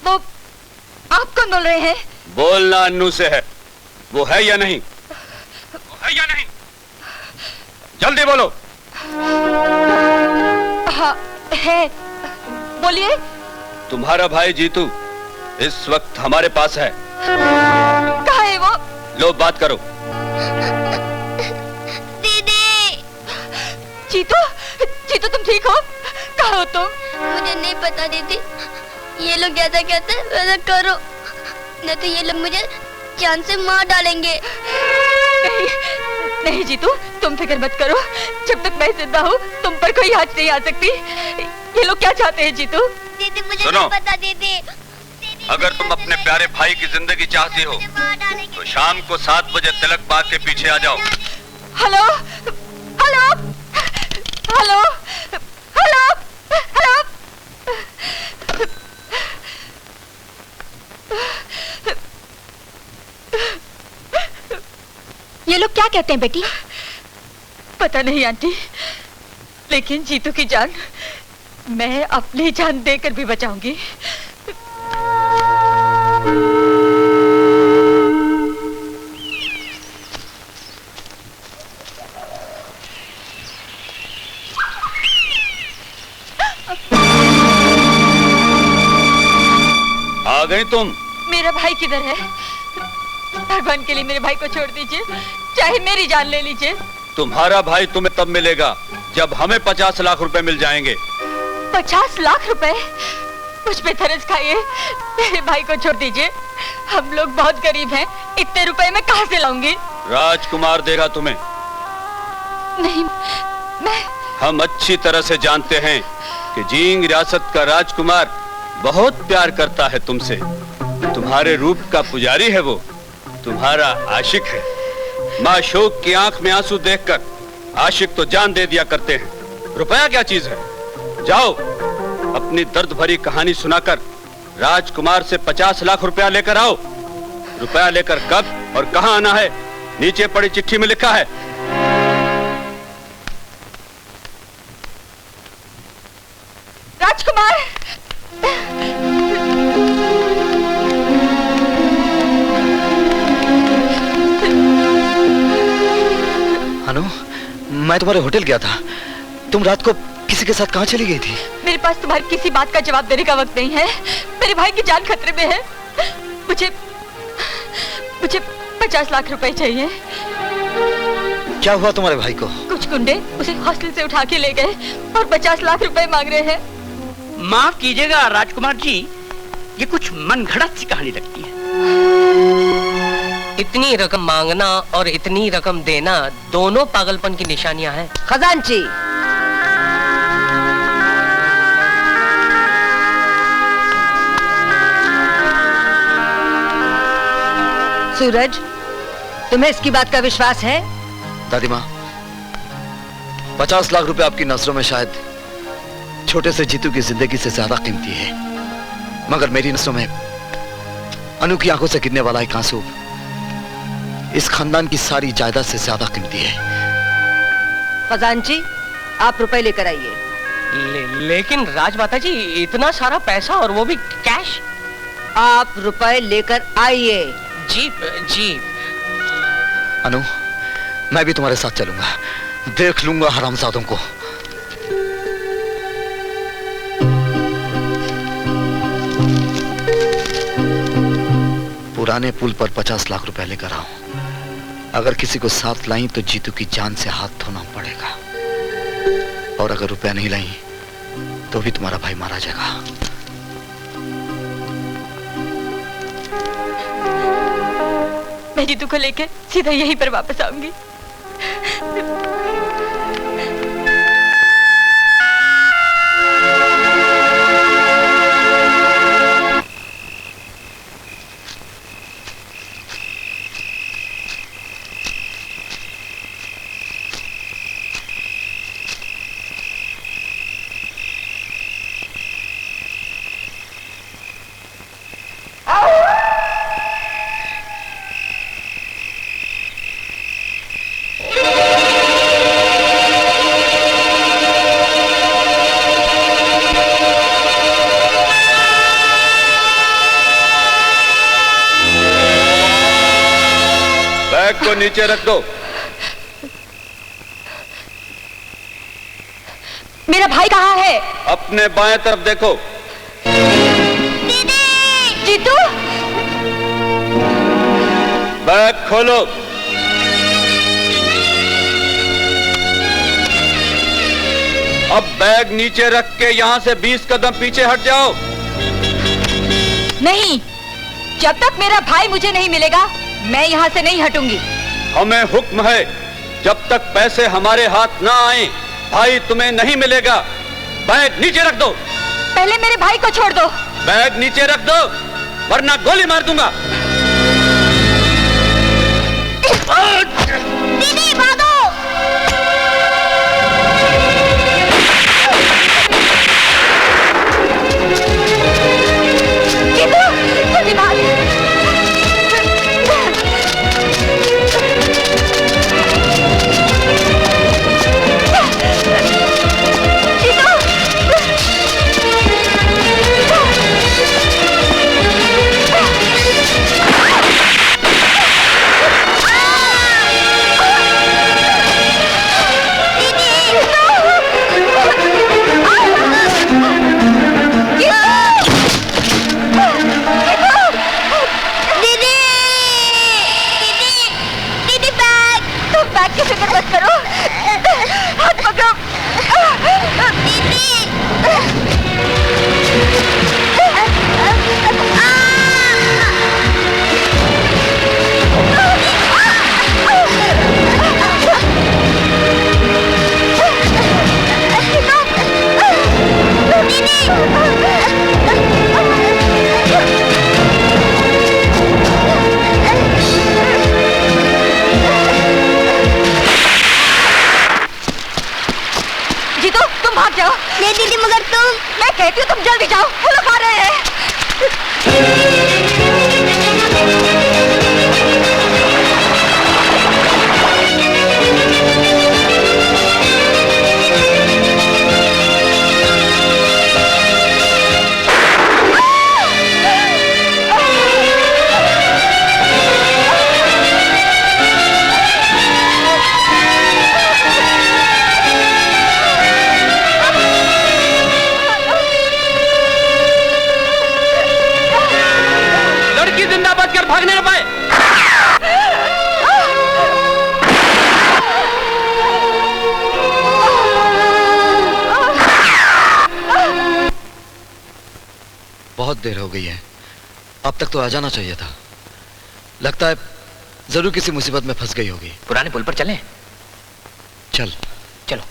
वो आप कौन बोल रहे हैं? बोलना अन्नू से है। वो है या नहीं? वो है या नहीं? जल्दी बोलो। हाँ है, बोलिए। तुम्हारा भाई जीतू इस वक्त हमारे पास है। कहाँ है वो? लो बात करो। दीदी। जीतू, जीतू तुम ठीक हो? कहाँ हो तुम? मुझे नहीं पता दीदी, ये लोग जैसा कहते हैं वैसा करो, नहीं तो ये लोग मुझे जान से मार डालेंगे। नहीं, नहीं जीतू, तुम फिक्र मत करो। जब तक मैं जिंदा हूँ तुम पर कोई आँच नहीं आ सकती। ये लोग क्या चाहते हैं जीतू? दीदी मुझे सुनो, नहीं पता दीदी। अगर तुम अपने प्यारे भाई की जिंदगी चाहती हो तो शाम को 7 बजे तिलक बाग के पीछे आ जाओ। Hello, hello, hello, hello, hello. ये लोग क्या कहते हैं बेटी? पता नहीं आंटी, लेकिन जीतू की जान मैं अपनी जान देकर भी बचाऊंगी। आ गई तुम? मेरा भाई किधर है? भगवान के लिए मेरे भाई को छोड़ दीजिए, चाहे मेरी जान ले लीजिए। तुम्हारा भाई तुम्हें तब मिलेगा जब हमें 50 लाख रुपए मिल जाएंगे। 50 लाख रुपए? मुझ पे तरस खाइए, मेरे भाई को छोड़ दीजिए। हम लोग बहुत गरीब हैं, इतने रुपए मैं कहां से लाऊंगी? राजकुमार देगा तुम्हें। नहीं, हम अच्छी तरह से जानते हैं कि जींग रियासत का राजकुमार बहुत प्यार करता है तुमसे। तुम्हारे रूप का पुजारी है वो, तुम्हारा आशिक है। माशूक की आंख में आंसू देखकर आशिक तो जान दे दिया करते हैं। रुपया क्या चीज है? जाओ अपनी दर्द भरी कहानी सुनाकर राजकुमार से 50 लाख रुपया लेकर आओ। रुपया लेकर कब और कहां आना है नीचे पड़ी चिट्ठी में लिखा है। राजकुमार, अनु, मैं तुम्हारे होटल गया था। तुम रात को किसी के साथ कहां चली गई थी? मेरे पास तुम्हारी किसी बात का जवाब देने का वक्त नहीं है। मेरे भाई की जान खतरे में है। मुझे 50 लाख रुपए चाहिए। क्या हुआ तुम्हारे भाई को? कुछ गुंडे उसे हॉस्टल से उठा के ले गए और 50 लाख रुपए मांग रहे हैं। माफ कीजिएगा राजकुमार जी, ये कुछ मनगढ़ंत सी कहानी लगती है। इतनी रकम मांगना और इतनी रकम देना दोनों पागलपन की निशानियां हैं। खजांची, सूरज, तुम्हें इसकी बात का विश्वास है? दादी माँ, 50 लाख रुपए आपकी नजरों में शायद छोटे से जीतू की जिंदगी से ज्यादा कीमती है, मगर मेरी नजरों में अनु की आंखों से गिरने वाला एक आंसू इस खानदान की सारी जायदाद से ज्यादा कीमती है। खजांची, आप रुपए लेकर आइए। लेकिन राजमाता जी, इतना सारा पैसा और वो भी कैश। आप रुपए लेकर आइए। जी जी। अनु, मैं भी तुम्हारे साथ चलूंगा, देख लूंगा हरामजादों को। पुराने पुल पर 50 लाख रुपए लेकर आओ। अगर किसी को साथ लाई तो जीतू की जान से हाथ धोना पड़ेगा, और अगर रुपया नहीं लाई तो भी तुम्हारा भाई मारा जाएगा। मैं जीतू को लेकर सीधा यहीं पर वापस आऊंगी। को नीचे रख दो। मेरा भाई कहाँ है? अपने बाएं तरफ देखो। जीतू, बैग खोलो। अब बैग नीचे रख के यहाँ से 20 कदम पीछे हट जाओ। नहीं, जब तक मेरा भाई मुझे नहीं मिलेगा मैं यहाँ से नहीं हटूंगी। हमें हुक्म है, जब तक पैसे हमारे हाथ ना आए भाई तुम्हें नहीं मिलेगा। बैग नीचे रख दो। पहले मेरे भाई को छोड़ दो। बैग नीचे रख दो वरना गोली मार दूंगा। दीदी भागो। जल्दी भाग। की फिक्र मत करो, हाथ पकड़ो। तुम भाग जाओ। नहीं दीदी मगर तुम। मैं कहती हूँ तुम जल्दी जाओ, वो लोग आ रहे हैं। भागने न पाए। बहुत देर हो गई है, अब तक तो आ जाना चाहिए था। लगता है जरूर किसी मुसीबत में फंस गई होगी। पुराने पुल पर चलें? चल चलो।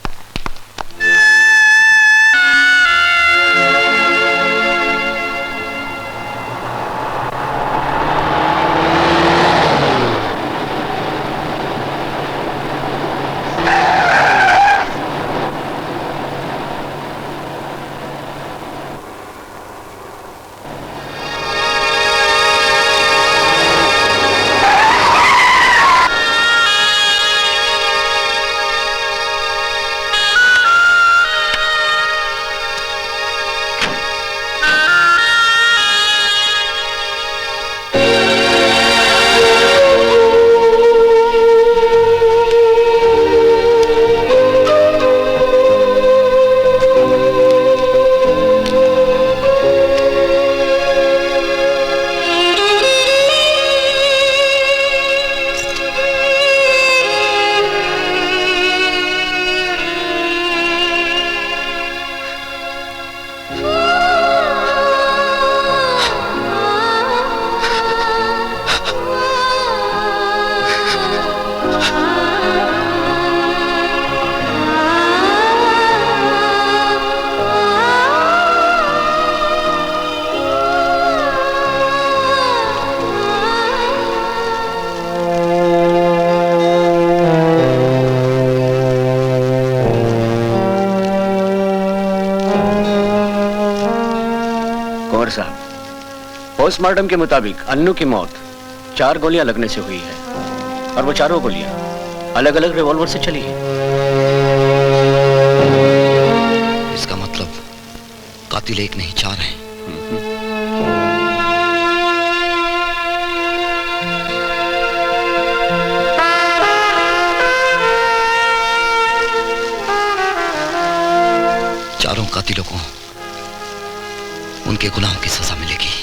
पोस्टमार्टम के मुताबिक अन्नू की मौत 4 गोलियां लगने से हुई है और वो चारों गोलियां अलग अलग रिवॉल्वर से चली है। इसका मतलब कातिल एक नहीं 4 हैं। चारों कातिलों को उनके गुलाम की सजा मिलेगी।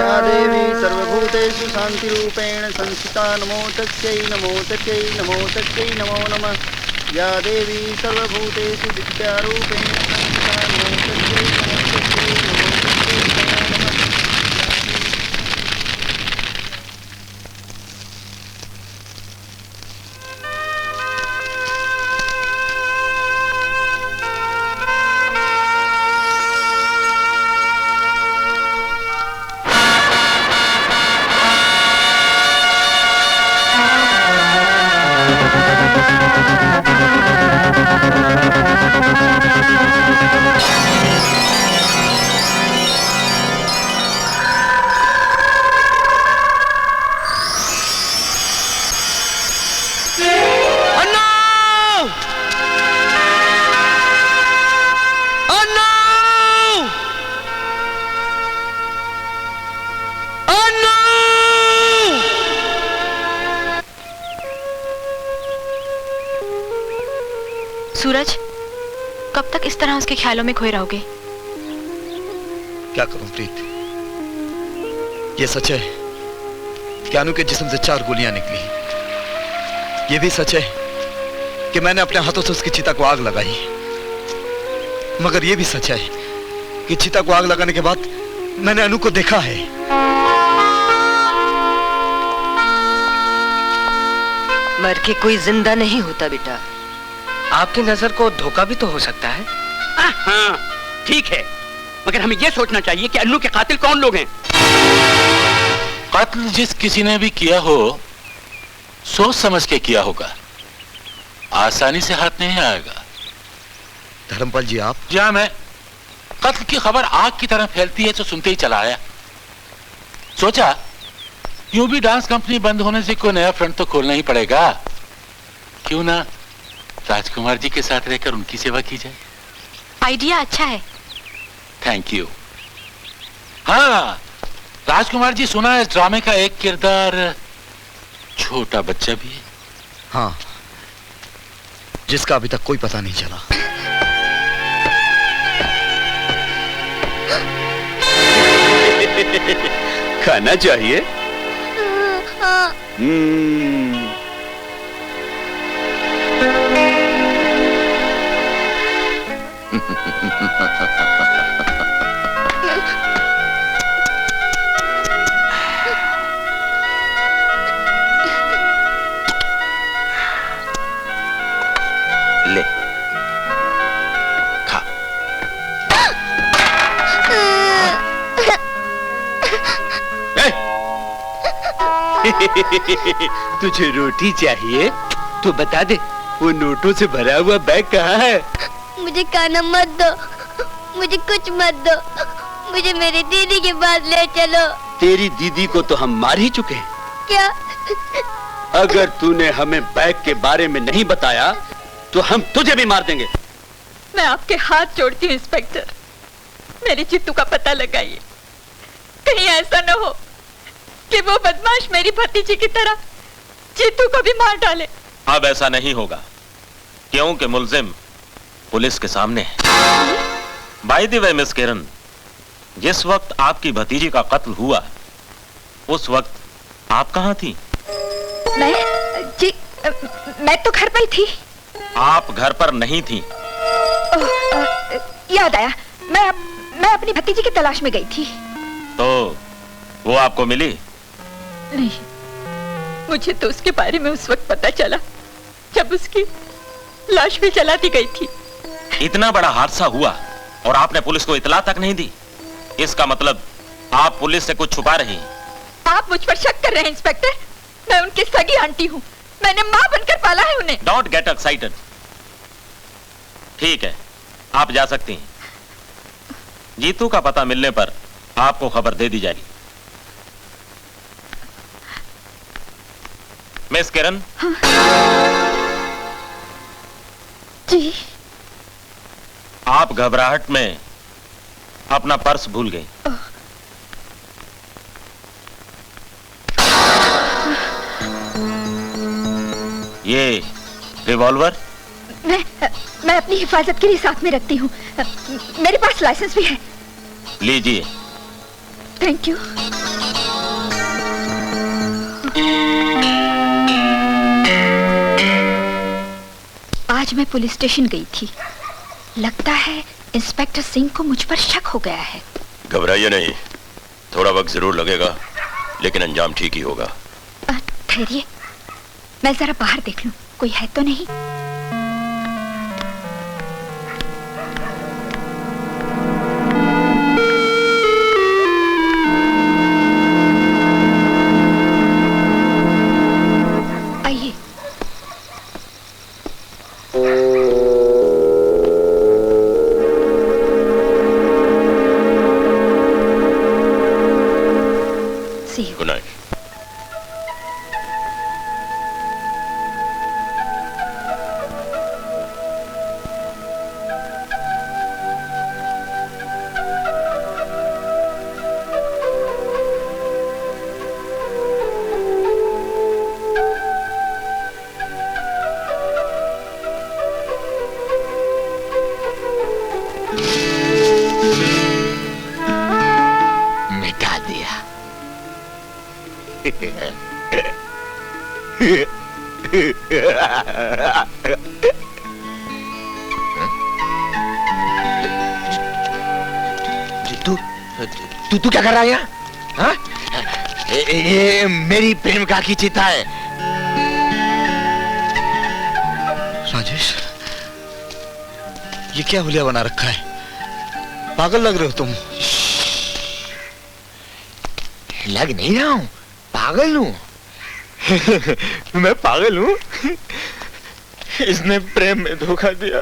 या देवी सर्वभूतेषु शान्तिरूपेण संस्थिता नमो तस्यै नमो तस्यै नमो तस्यै नमो नमः। या देवी सर्वभूतेषु विद्यारूपेण संस्थिता नमो तस्यै नमो तस्यै नमो तस्यै नमो नमः। सूरज, कब तक इस तरह उसके ख्यालों में खोए रहोगे? क्या करूं प्रीत, ये सच है कि अनु के जिस्म से 4 गोलियां निकली। ये भी सच है कि मैंने अपने हाथों से उसकी चिता को आग लगाई। मगर ये भी सच है कि चिता को आग लगाने के बाद मैंने अनु को देखा है। मर के कोई जिंदा नहीं होता बेटा। आपकी नजर को धोखा भी तो हो सकता है। हाँ, ठीक है, मगर हमें यह सोचना चाहिए कि अन्नू के कातिल कौन लोग हैं। कत्ल जिस किसी ने भी किया हो, सोच समझ के किया होगा। आसानी से हाथ नहीं आएगा। धर्मपाल जी आप? जी हाँ, मैं कत्ल की खबर आग की तरह फैलती है तो सुनते ही चला आया। सोचा यूं भी डांस कंपनी बंद होने से कोई नया फ्रंट तो खोलना ही पड़ेगा, क्यों ना राजकुमार जी के साथ रहकर उनकी सेवा की जाए। आइडिया अच्छा है। Thank you. हाँ, राजकुमार जी, सुना है इस ड्रामे का एक किरदार छोटा बच्चा भी है। हाँ, जिसका अभी तक कोई पता नहीं चला। खाना चाहिए? ले खा। तुझे रोटी चाहिए तो बता दे, वो नोटों से भरा हुआ बैग कहाँ है? मुझे खाना मत दो, मुझे कुछ मत दो, मुझे मेरी दीदी के पास ले चलो। तेरी दीदी को तो हम मार ही चुके हैं। क्या? अगर तूने हमें बैग के बारे में नहीं बताया तो हम तुझे भी मार देंगे। मैं आपके हाथ जोड़ती हूँ इंस्पेक्टर, मेरी चित्तू का पता लगाइए। कहीं ऐसा न हो कि वो बदमाश मेरी भतीजी की तरह चित्तू को भी मार डाले। अब ऐसा नहीं होगा, क्योंकि मुल्जिम पुलिस के सामने है। बाय द वे मिस किरण, जिस वक्त आपकी भतीजी का कत्ल हुआ उस वक्त आप कहाँ थी? मैं तो घर पर ही थी। आप घर पर नहीं थी। याद आया, मैं अपनी भतीजी की तलाश में गई थी। तो वो आपको मिली? नहीं, मुझे तो उसके बारे में उस वक्त पता चला जब उसकी लाश भी जला दी गई थी। इतना बड़ा हादसा हुआ और आपने पुलिस को इतला तक नहीं दी? इसका मतलब आप पुलिस से कुछ छुपा रही हैं। आप मुझ पर शक कर रहे हैं इंस्पेक्टर? मैं उनकी सगी आंटी हूँ, मैंने माँ बनकर पाला है उन्हें। Don't get excited. ठीक है, आप जा सकती हैं। जीतू का पता मिलने पर आपको खबर दे दी जाएगी। मिस किरण। हाँ। जी। आप घबराहट में अपना पर्स भूल गई। ये रिवॉल्वर मैं अपनी हिफाजत के लिए साथ में रखती हूँ। मेरे पास लाइसेंस भी है। लीजिए। Thank you. आज मैं पुलिस स्टेशन गई थी। लगता है इंस्पेक्टर सिंह को मुझ पर शक हो गया है। घबराइए नहीं, थोड़ा वक्त जरूर लगेगा लेकिन अंजाम ठीक ही होगा। ठहरिए, मैं जरा बाहर देख लूं, कोई है तो नहीं। आइए। Good night. मिटा दिया। तू क्या कर रहा है यहाँ? हाँ? ये मेरी प्रेमिका की चिता है। राजेश, ये क्या हुलिया बना रखा है? पागल लग रहे हो तुम। लग नहीं रहा हूं, पागल हूं। मैं पागल हूं। इसने प्रेम में धोखा दिया,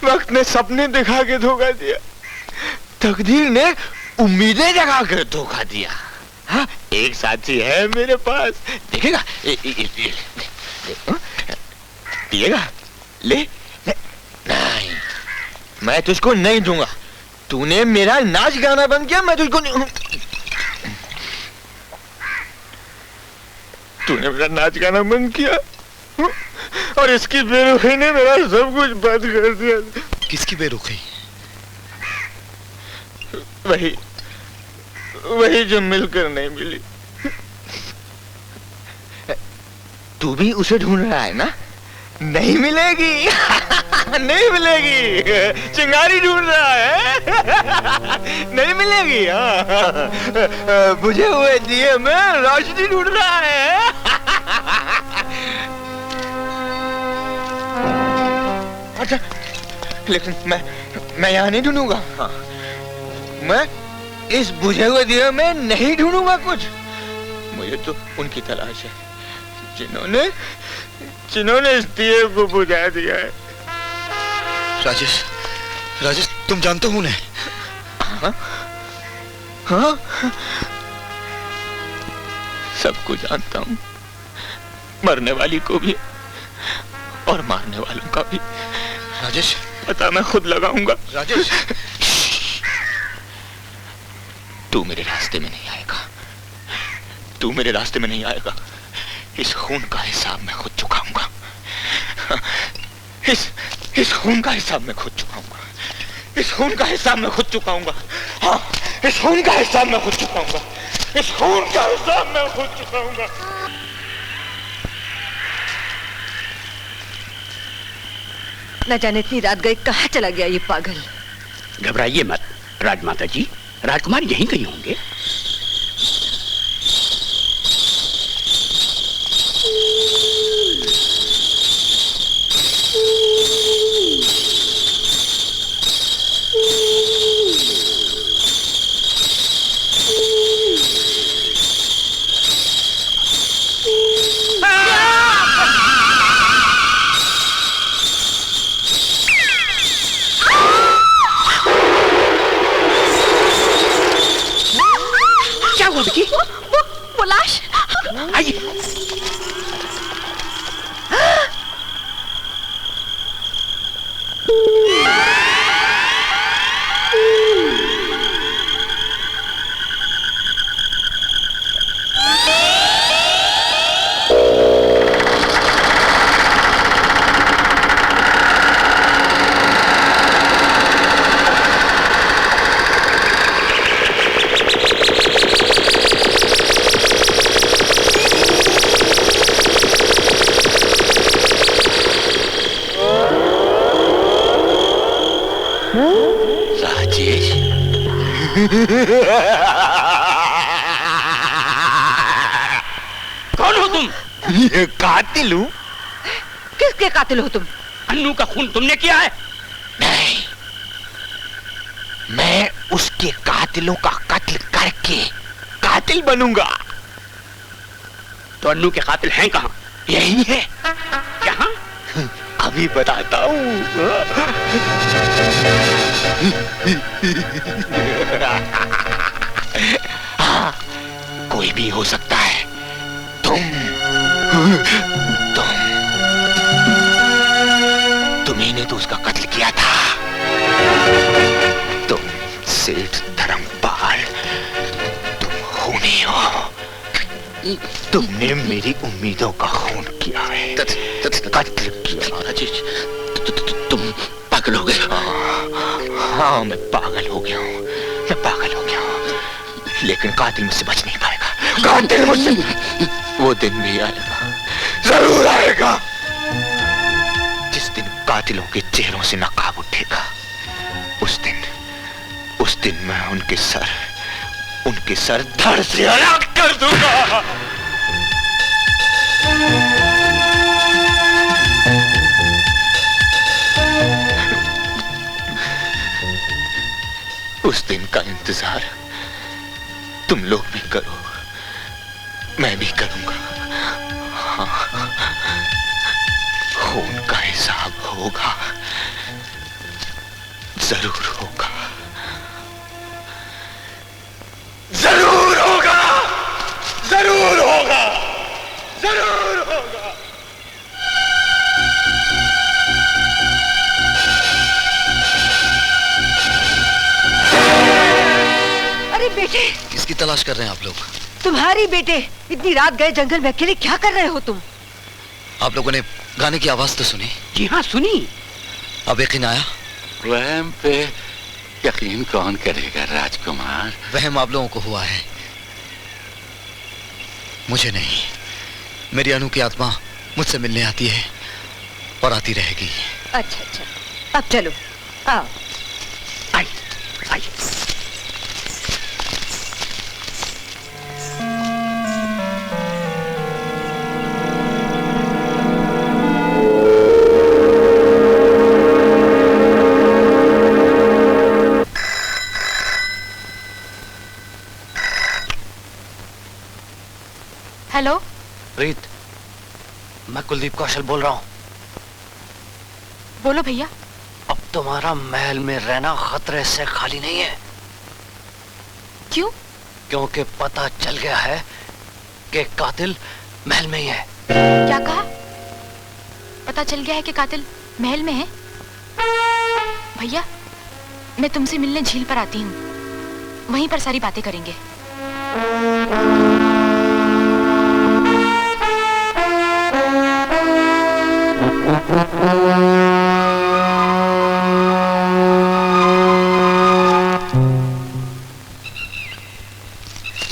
वक्त ने सपने दिखा के धोखा दिया, तकदीर ने उम्मीदें जगा कर धोखा दिया। हाँ, एक साथी है मेरे पास, देखेगा पिएगा, ले नहीं, मैं तुझको नहीं दूंगा। तूने मेरा नाच गाना बंद किया, मैं तुझको नहीं। तूने मेरा नाच गाना बंद किया और इसकी बेरुखी ने मेरा सब कुछ बंद कर दिया। किसकी बेरुखी? वही जो मिलकर नहीं मिली। तू भी उसे ढूंढ रहा है ना? नहीं मिलेगी नहीं मिलेगी, चिंगारी ढूंढ रहा है नहीं मिलेगी। बुझे हुए दिए में रोशनी ढूंढ रहा है। अच्छा, लेकिन मैं यहाँ नहीं ढूंढूंगा। मैं इस बुझे हुए दिए में नहीं ढूंढूंगा कुछ। मुझे तो उनकी तलाश है जिन्होंने इस दिए को बुझा दिया है। राजेश, तुम जानते हो उन्हें? हाँ, सबको जानता हूँ, मरने वाली को भी और मारने वालों का भी। राजेश, पता मैं खुद लगाऊंगा। राजेश, तू मेरे रास्ते में नहीं आएगा, तू मेरे रास्ते में नहीं आएगा। इस खून का हिसाब मैं खुद चुकाऊंगा। इस खून का हिसाब मैं खुद चुकाऊंगा। इस खून का हिसाब मैं खुद चुकाऊंगा। हाँ, इस खून का हिसाब मैं खुद चुकाऊंगा। इस खून का हिसाब मैं खुद चुकाऊंगा। न जाने इतनी रात गई कहाँ चला गया ये पागल। घबराइए मत राजमाता जी, राजकुमार यहीं कहीं होंगे। वो लाश। आइए। कौन हो तुम? ये कातिल हूँ। किसके कातिल हो तुम? अन्नू का खून तुमने किया है? नहीं, मैं उसके कातिलों का कत्ल करके कातिल बनूंगा। तो अन्नू के कातिल हैं कहाँ? यही है। कहाँ? अभी बताता हूँ। हाँ, कोई भी हो सकता है। तुम्ही ने तो उसका कत्ल किया था। तुम सेठ धर्मपाल, तुम खूनी हो। तुमने मेरी उम्मीदों का खून किया है, कत्ल किया। तुम पागल हो गए। हाँ, मैं पागल हो गया हूँ, मैं पागल हो गया हूँ। लेकिन कातिल मुझसे बच नहीं पाएगा। कातिल मुझसे, वो दिन भी आएगा, जरूर आएगा, जिस दिन कातिलों के चेहरों से नकाब उठेगा। उस दिन मैं उनके सर धड़ से अलग कर दूंगा। उस दिन का इंतजार तुम लोग भी करो, मैं भी करूंगा। हाँ। होगा, जरूर होगा, जरूर होगा, जरूर होगा, जरूर होगा। अरे बेटे, किसकी तलाश कर रहे हैं आप लोग? तुम्हारी बेटे। इतनी रात गए जंगल में अकेले, क्या कर रहे हो तुम? आप लोगों ने गाने की आवाज तो सुनी? जी हाँ, सुनी। अब यकीन आया? वहम पे यकीन कौन करेगा राजकुमार? वहम आप लोगों को हुआ है, मुझे नहीं। मेरी अनु की आत्मा मुझसे मिलने आती है और आती रहेगी। अच्छा अच्छा, अब चलो, आओ। आइए, आइए। हेलो प्रीत, मैं कुलदीप कौशल बोल रहा हूँ। बोलो भैया। अब तुम्हारा महल में रहना खतरे से खाली नहीं है। क्यों? क्योंकि पता चल गया है कि कातिल महल में ही है। क्या कहा? पता चल गया है कि कातिल महल में है? भैया, मैं तुमसे मिलने झील पर आती हूँ, वहीं पर सारी बातें करेंगे।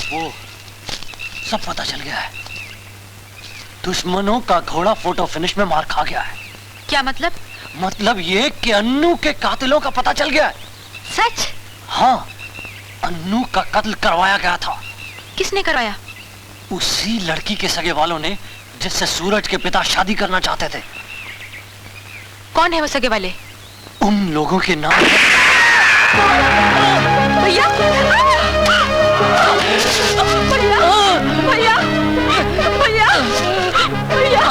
वो सब पता चल गया है। दुश्मनों का घोड़ा फोटो फिनिश में मार खा गया है। क्या मतलब? मतलब ये कि अन्नू के कातिलों का पता चल गया है। सच? हाँ, अन्नू का कत्ल करवाया गया था। किसने करवाया? उसी लड़की के सगे वालों ने जिससे सूरज के पिता शादी करना चाहते थे। कौन है वो सगे वाले? उन लोगों के नाम भैया, भैया, भैया, भैया,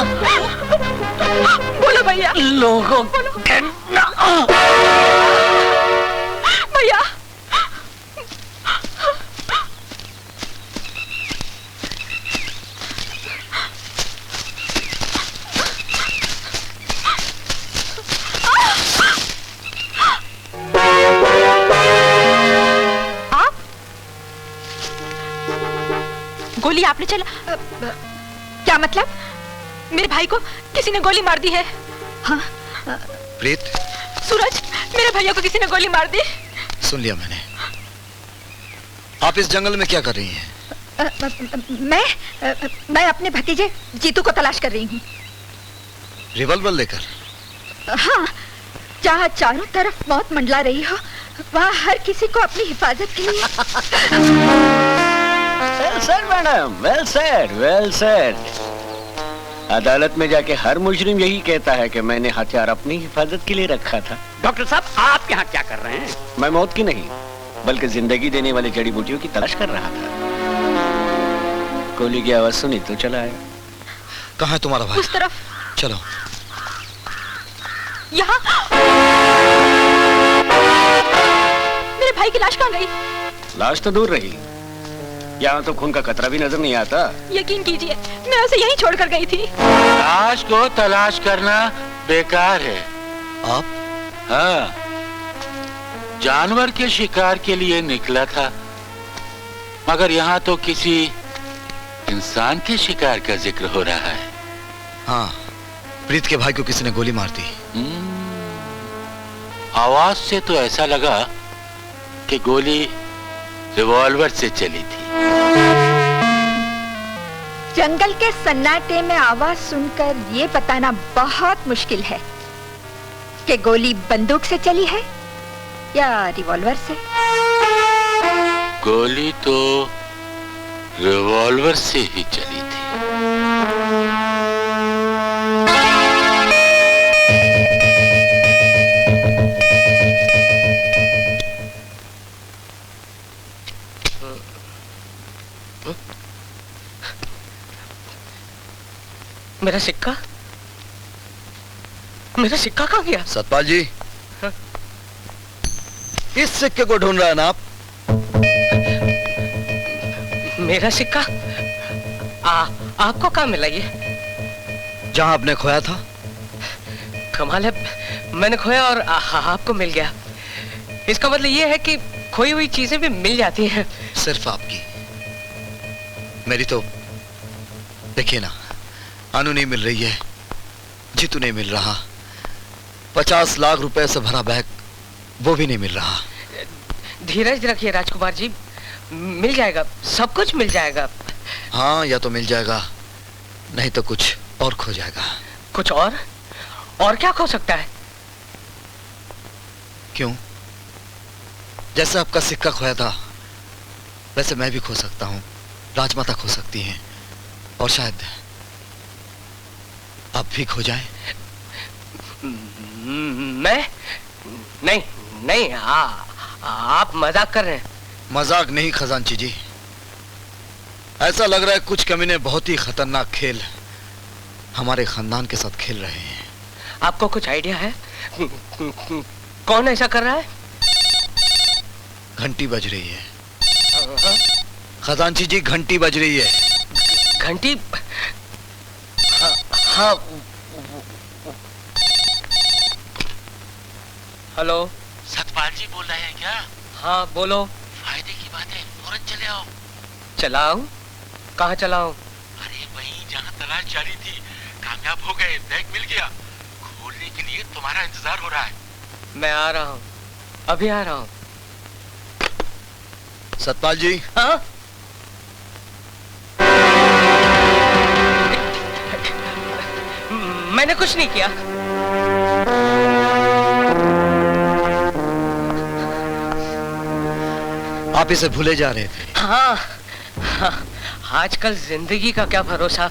बोलो भैया। लोगों के नाम। भैया, गोली आपने चला? क्या मतलब? मेरे भाई को किसी ने गोली मार दी है। हाँ? प्रीत, सूरज, मेरे भैया को किसी ने गोली मार दी। सुन लिया मैंने। आप इस जंगल में क्या कर रही हैं? मैं अपने भतीजे जीतू को तलाश कर रही हूँ। रिवॉल्वर लेकर? हाँ, जहाँ चारों तरफ मौत मंडला रही हो, वहाँ हर किसी को अपनी हिफाजत के लिए। Well said madam, well said, well said. अदालत में जाके हर मुजरिम यही कहता है कि मैंने हथियार अपनी हिफाजत के लिए रखा था। डॉक्टर साहब, आप यहाँ क्या कर रहे हैं? मैं मौत की नहीं, बल्कि जिंदगी देने वाली जड़ी बूटियों की तलाश कर रहा था। गोली की आवाज सुनी तो चला आया। कहाँ है तुम्हारा भाई? उस तरफ। चलो। यहाँ। मेरे भाई की लाश कहाँ गई? लाश तो दूर रही, यहाँ तो खून का कतरा भी नजर नहीं आता। यकीन कीजिए, मैं उसे यहीं छोड़कर गई थी। लाश को तलाश करना बेकार है। आप? हाँ, जानवर के शिकार के लिए निकला था, मगर यहाँ तो किसी इंसान के शिकार का जिक्र हो रहा है। हाँ, प्रीत के भाई को किसी ने गोली मार दी। आवाज से तो ऐसा लगा कि गोली रिवॉल्वर से चली थी। जंगल के सन्नाटे में आवाज सुनकर ये बताना बहुत मुश्किल है कि गोली बंदूक से चली है या रिवॉल्वर से। गोली तो रिवॉल्वर से ही चली थी। मेरा सिक्का? मेरा सिक्का कहाँ गया? सतपाल जी, हाँ? इस सिक्के को ढूंढ रहे हैं ना आप? मेरा सिक्का? आपको कहाँ मिला ये? जहां आपने खोया था। कमाल है, मैंने खोया और आपको मिल गया। इसका मतलब ये है कि खोई हुई चीजें भी मिल जाती हैं। सिर्फ आपकी, मेरी तो देखिए ना, अनु नहीं मिल रही है, जीतू नहीं मिल रहा, 50 लाख रुपए से भरा बैग वो भी नहीं मिल रहा। धीरज रखिए राजकुमार जी, मिल जाएगा, सब कुछ मिल जाएगा। हाँ, या तो मिल जाएगा, नहीं तो कुछ और खो जाएगा। कुछ और? और क्या खो सकता है? क्यों? जैसे आपका सिक्का खोया था, वैसे मैं भी खो सकता हूँ, राजमाता खो सकती हैं, और शायद आप भी खो जाए। मैं? नहीं नहीं, आप मजाक कर रहे हैं। मजाक नहीं खजांची जी, ऐसा लग रहा है कुछ कमीने बहुत ही खतरनाक खेल हमारे खानदान के साथ खेल रहे हैं। आपको कुछ आइडिया है कौन ऐसा कर रहा है? घंटी बज रही है खजांची जी, घंटी बज रही है। घंटी? हाँ। हेलो, सतपाल जी बोल रहे हैं क्या? हाँ बोलो। फायदे की बात है, फौरन चले आओ। चलाऊं? कहाँ चलाऊं? अरे वहीं जहाँ तलाश जारी थी, कामयाब हो गए, बैग मिल गया। खोलने के लिए तुम्हारा इंतजार हो रहा है। मैं आ रहा हूँ, अभी आ रहा हूँ। सतपाल जी। हाँ? मैंने कुछ नहीं किया। आप इसे भूले जा रहे थे। हाँ, आजकल जिंदगी का क्या भरोसा,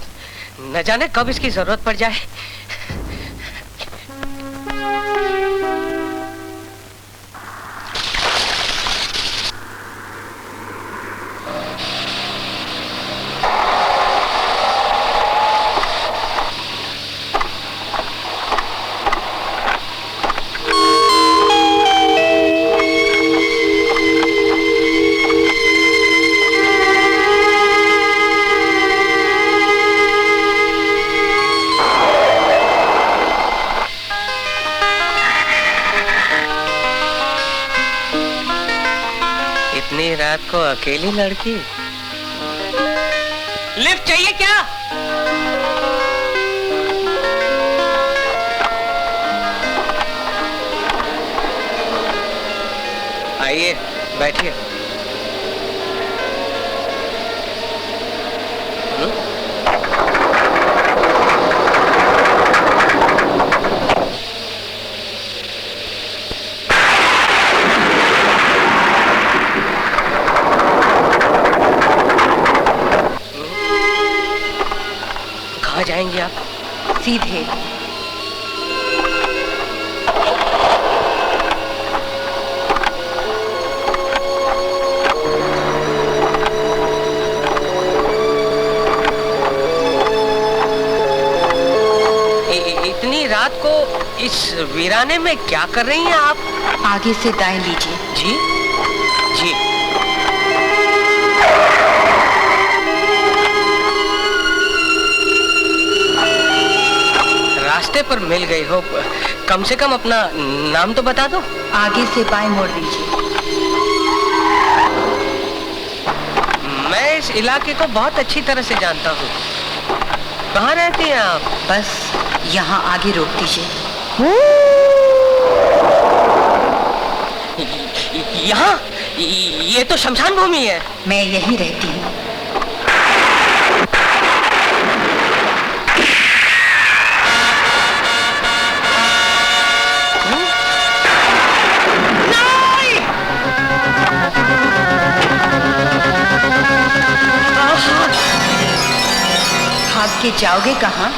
न जाने कब इसकी जरूरत पड़ जाए। रात को अकेली लड़की? लिफ्ट चाहिए क्या? आइए बैठिए। जाएंगे आप? सीधे। इतनी रात को इस वीराने में क्या कर रही हैं आप? आगे से दाएं लीजिए। जी जी। रास्ते पर मिल गई हो, कम से कम अपना नाम तो बता दो। आगे से बाएं मोड़ लीजिए। मैं इस इलाके को बहुत अच्छी तरह से जानता हूँ। कहाँ रहती हैं आप? बस यहाँ आगे रोक दीजिए। यहाँ? ये तो शमशान भूमि है। मैं यहीं रहती हूँ। भाग के जाओगे कहाँ?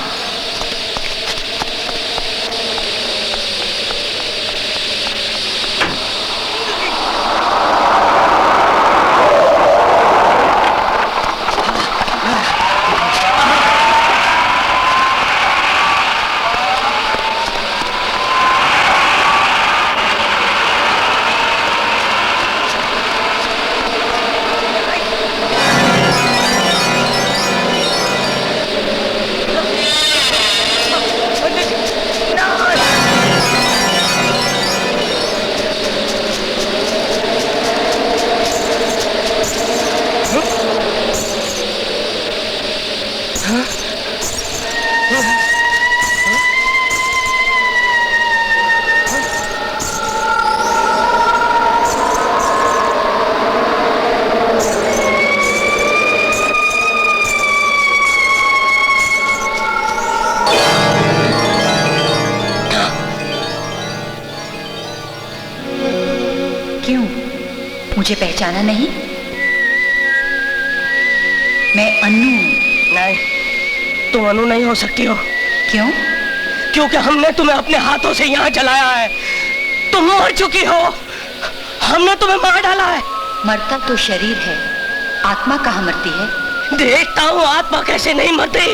मुझे पहचाना नहीं? मैं अनु हूं। नहीं, तुम अनु नहीं हो सकती हो। क्यों? क्योंकि हमने तुम्हें अपने हाथों से यहाँ जलाया है। तुम मर चुकी हो, हमने तुम्हें मार डाला है। मरता तो शरीर है, आत्मा कहाँ मरती है? देखता हूँ आत्मा कैसे नहीं मरती।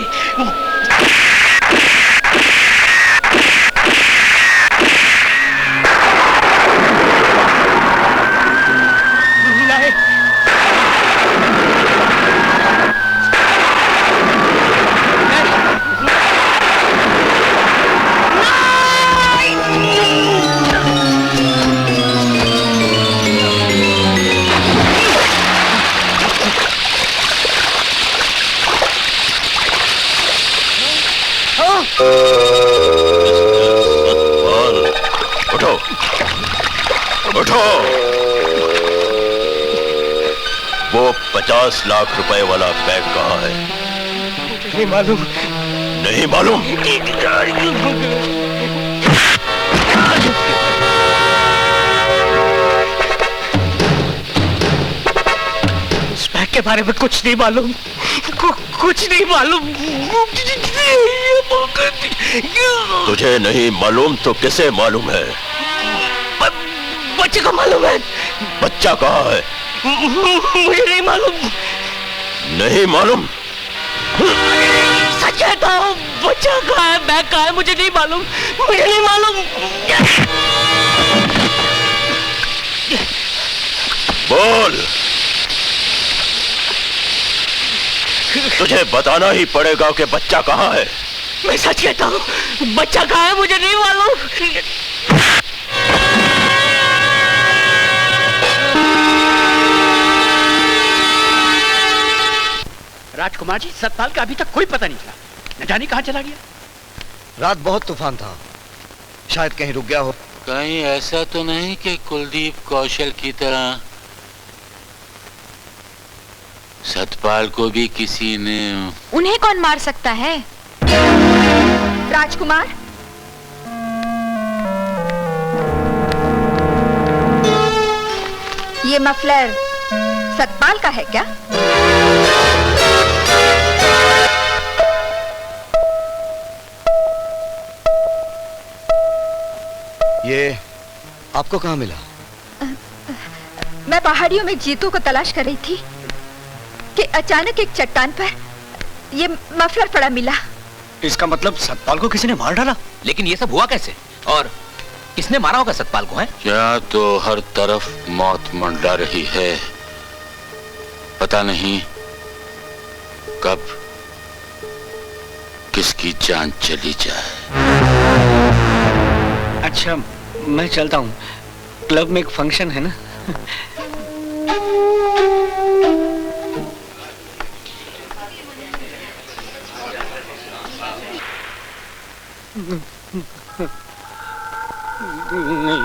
उठो, उठो। वो 50 लाख रुपए वाला बैग कहाँ है? नहीं मालूम। नहीं मालूम? उस बैग के बारे में कुछ नहीं मालूम, कुछ नहीं मालूम। तुझे नहीं मालूम तो किसे मालूम है? बच्चे को मालूम है। बच्चा कहाँ है? मुझे नहीं मालूम। नहीं मालूम? सच कहता हूँ, बच्चा कहाँ है, बैग कहाँ है, मुझे नहीं मालूम, मुझे नहीं मालूम। बोल। तुझे बताना ही पड़ेगा कि बच्चा कहाँ है। मैं सच कहता हूँ, बच्चा कहाँ है, मुझे नहीं मालूम। राजकुमार जी, सतपाल का अभी तक कोई पता नहीं चला, न जाने कहाँ चला गया। रात बहुत तूफान था, शायद कहीं रुक गया हो। कहीं ऐसा तो नहीं कि कुलदीप कौशल की तरह सतपाल को भी किसी ने... उन्हें कौन मार सकता है? राजकुमार, ये मफलर सतपाल का है क्या? ये आपको कहाँ मिला? मैं पहाड़ियों में जीतू को तलाश कर रही थी कि अचानक एक चट्टान पर ये मफलर पड़ा मिला। इसका मतलब सतपाल को किसी ने मार डाला? लेकिन ये सब हुआ कैसे? और किसने मारा होगा सतपाल को? है क्या तो हर तरफ मौत मंडरा रही है, पता नहीं कब किसकी जान चली जाए। अच्छा, मैं चलता हूँ, क्लब में एक फंक्शन है ना। नहीं।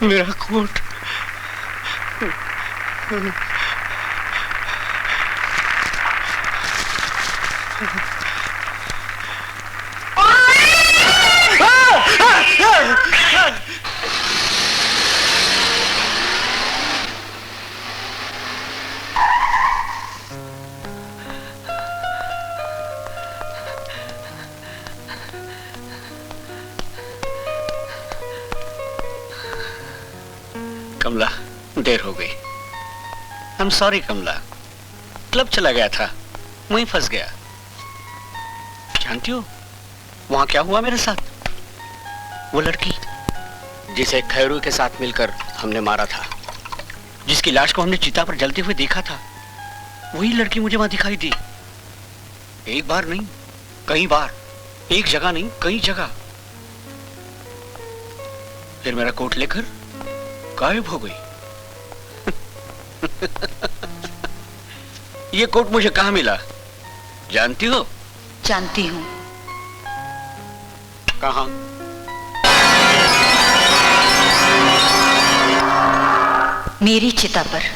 मेरा कोट। कमला, देर हो गई। I am sorry Kamla, club चला गया था, वहीं फंस गया। जानती हो वहां क्या हुआ मेरे साथ? वो लड़की जिसे खैरू के साथ मिलकर हमने मारा था, जिसकी लाश को हमने चिता पर जलते हुए देखा था, वही लड़की मुझे वहां दिखाई दी। एक बार नहीं, कई बार, एक जगह नहीं, कई जगह। फिर मेरा कोट लेकर गायब हो गई। ये कोट मुझे कहां मिला जानती हो? जानती हूं। कहां? मेरी चिता पर।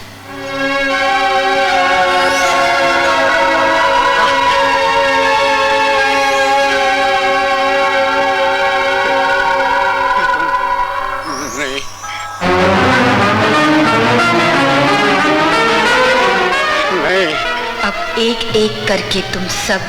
अब एक एक करके तुम सब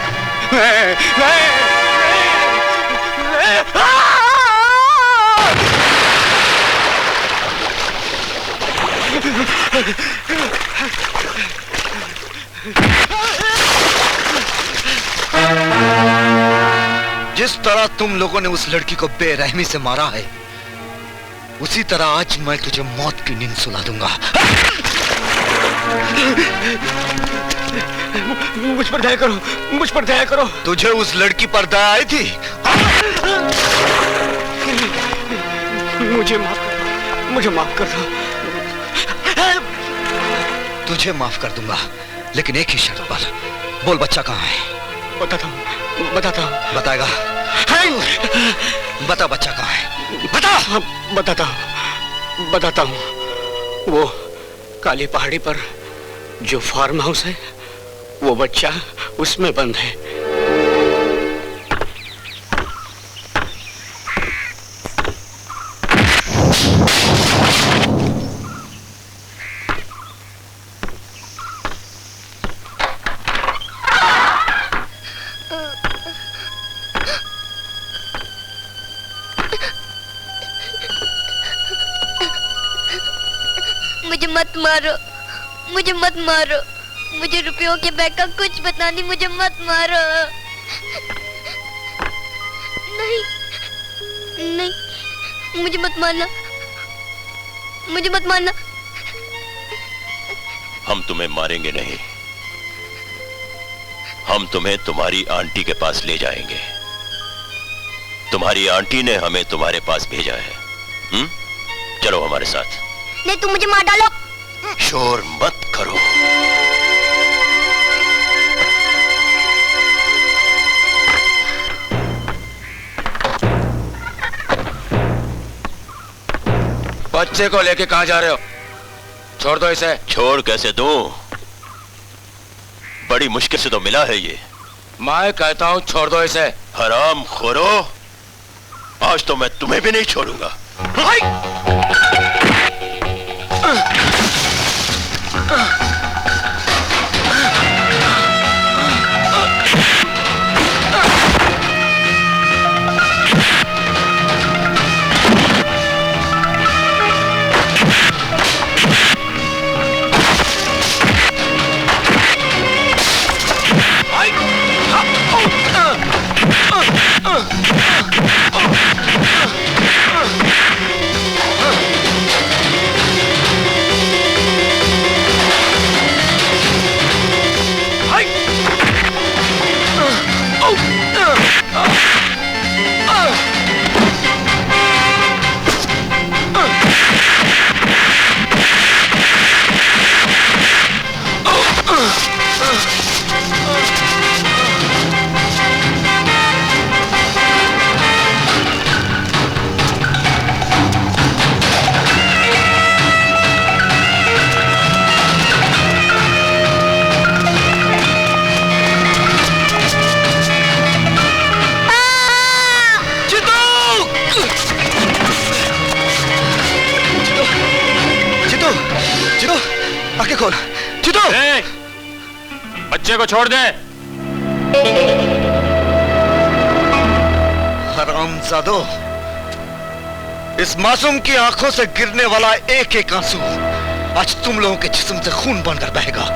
जिस तरह तुम लोगों ने उस लड़की को बेरहमी से मारा है, उसी तरह आज मैं तुझे मौत की नींद सुला दूंगा। मुझ पर दया करो, मुझ पर दया करो। तुझे उस लड़की पर दया आई थी? मुझे माफ कर दो। तुझे माफ कर दूंगा, लेकिन एक ही शर्त पर। बोल बच्चा कहाँ है? बताता हूँ। बताएगा? बता बच्चा कहाँ है? बता। बताता हूँ। वो काली पहाड़ी पर जो फार्म हाउस है, वो बच्चा उसमें बंद है। मुझे मत मारो। मुझे रुपयों के बैग का कुछ पता नहीं, मुझे मत मारो। नहीं, मुझे मत मारना, मुझे मत मारना। हम तुम्हें मारेंगे नहीं, हम तुम्हें तुम्हारी आंटी के पास ले जाएंगे। तुम्हारी आंटी ने हमें तुम्हारे पास भेजा है। चलो हमारे साथ। नहीं, तुम मुझे मार डालो। शोर मत करो। बच्चे को लेके कहां जा रहे हो? छोड़ दो इसे। छोड़ कैसे दूं? बड़ी मुश्किल से तो मिला है ये। मैं कहता हूं छोड़ दो इसे। हराम खोरो, आज तो मैं तुम्हें भी नहीं छोड़ूंगा। खोल। जीतू! बच्चे को छोड़ दे। हरामजादो, इस मासूम की आंखों से गिरने वाला एक एक आंसू आज तुम लोगों के जिस्म से खून बनकर बहेगा।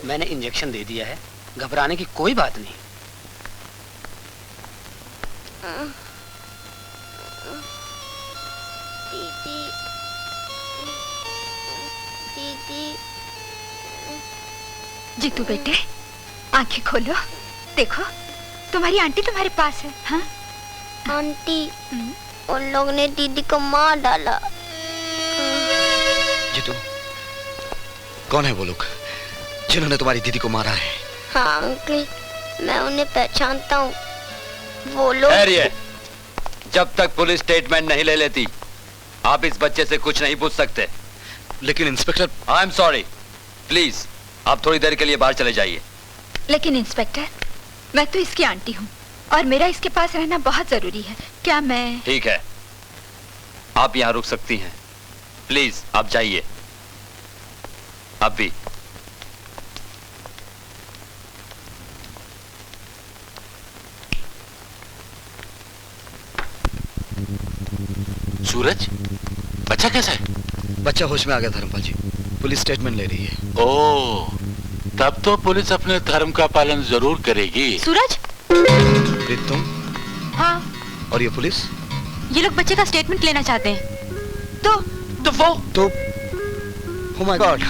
मैंने इंजेक्शन दे दिया है, घबराने की कोई बात नहीं। दीदी, दीदी। जीतू बेटे, आंखें खोलो, देखो तुम्हारी आंटी तुम्हारे पास है। हाँ आंटी, उन लोग ने दीदी को मार डाला। जीतू, कौन है वो लोग जिन्होंने तुम्हारी दीदी को मारा है? हाँ अंकल, मैं उन्हें पहचानता हूँ। वो लोग। जब तक पुलिस स्टेटमेंट नहीं ले लेती आप इस बच्चे से कुछ नहीं पूछ सकते। लेकिन inspector, I am sorry, please आप थोड़ी देर के लिए बाहर चले जाइए। लेकिन इंस्पेक्टर, मैं तो इसकी आंटी हूँ और मेरा इसके पास रहना बहुत जरूरी है। क्या मैं? ठीक है, आप यहाँ रुक सकती हैं। प्लीज आप जाइए अभी। सूरज, बच्चा कैसा है? बच्चा होश में आ गया धर्मपाल जी, पुलिस स्टेटमेंट ले रही है। ओह, तब तो पुलिस अपने धर्म का पालन जरूर करेगी। सूरज? तुम? हाँ। और ये पुलिस? ये लोग बच्चे का स्टेटमेंट लेना चाहते हैं। तो oh my God।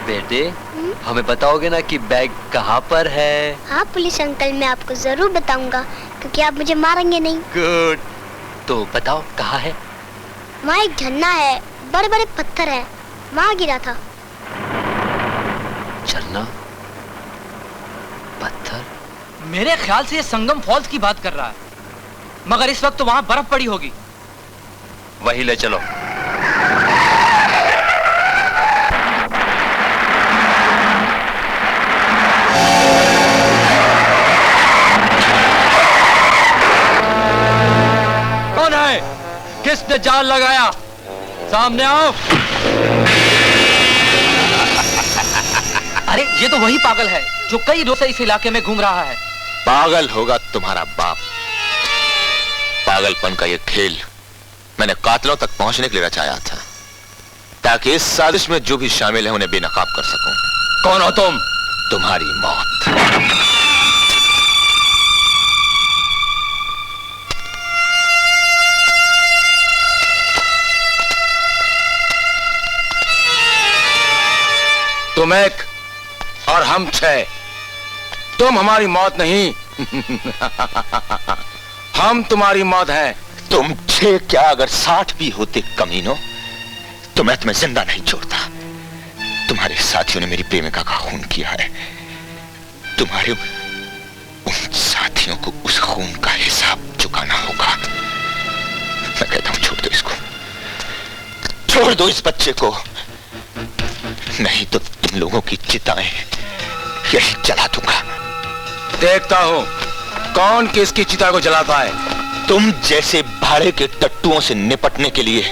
बेटे, हमें बताओगे ना कि बैग कहाँ पर है? हाँ पुलिस अंकल, मैं आपको जरूर बताऊंगा क्योंकि आप मुझे मारेंगे नहीं। गुड, तो बताओ कहाँ है? वहाँ एक झरना है, बड़े बड़े पत्थर है, वहाँ गिरा था। झरना? पत्थर? मेरे ख्याल से ये संगम फॉल्स की बात कर रहा है, मगर इस वक्त तो वहाँ बर्फ पड़ी होगी। वही ले चलो। कौन है? किसने जाल लगाया? सामने आओ। अरे ये तो वही पागल है जो कई रोज से इस इलाके में घूम रहा है। पागल होगा तुम्हारा बाप। पागलपन का ये खेल मैंने कातिलों तक पहुंचने के लिए रचाया था, ताकि इस साजिश में जो भी शामिल है उन्हें बेनकाब कर सकूं। कौन हो तुम? तुम्हारी मौत। तुम एक और हम 6। तुम हमारी मौत नहीं हम तुम्हारी मौत हैं। तुम 6 क्या अगर 60 भी होते कमीनों, तो मैं तुम्हें जिंदा नहीं छोड़ता। तुम्हारे साथियों ने मेरी प्रेमिका का खून किया है। तुम्हारे उन साथियों को उस खून का हिसाब चुकाना होगा। मैं कहता हूं छोड़ दो इसको, छोड़ दो इस बच्चे को, नहीं तो तुम लोगों की चिताएं यही जला दूंगा। देखता हूं कौन किसकी चिता को जलाता है। तुम जैसे भाड़े के टट्टुओं से निपटने के लिए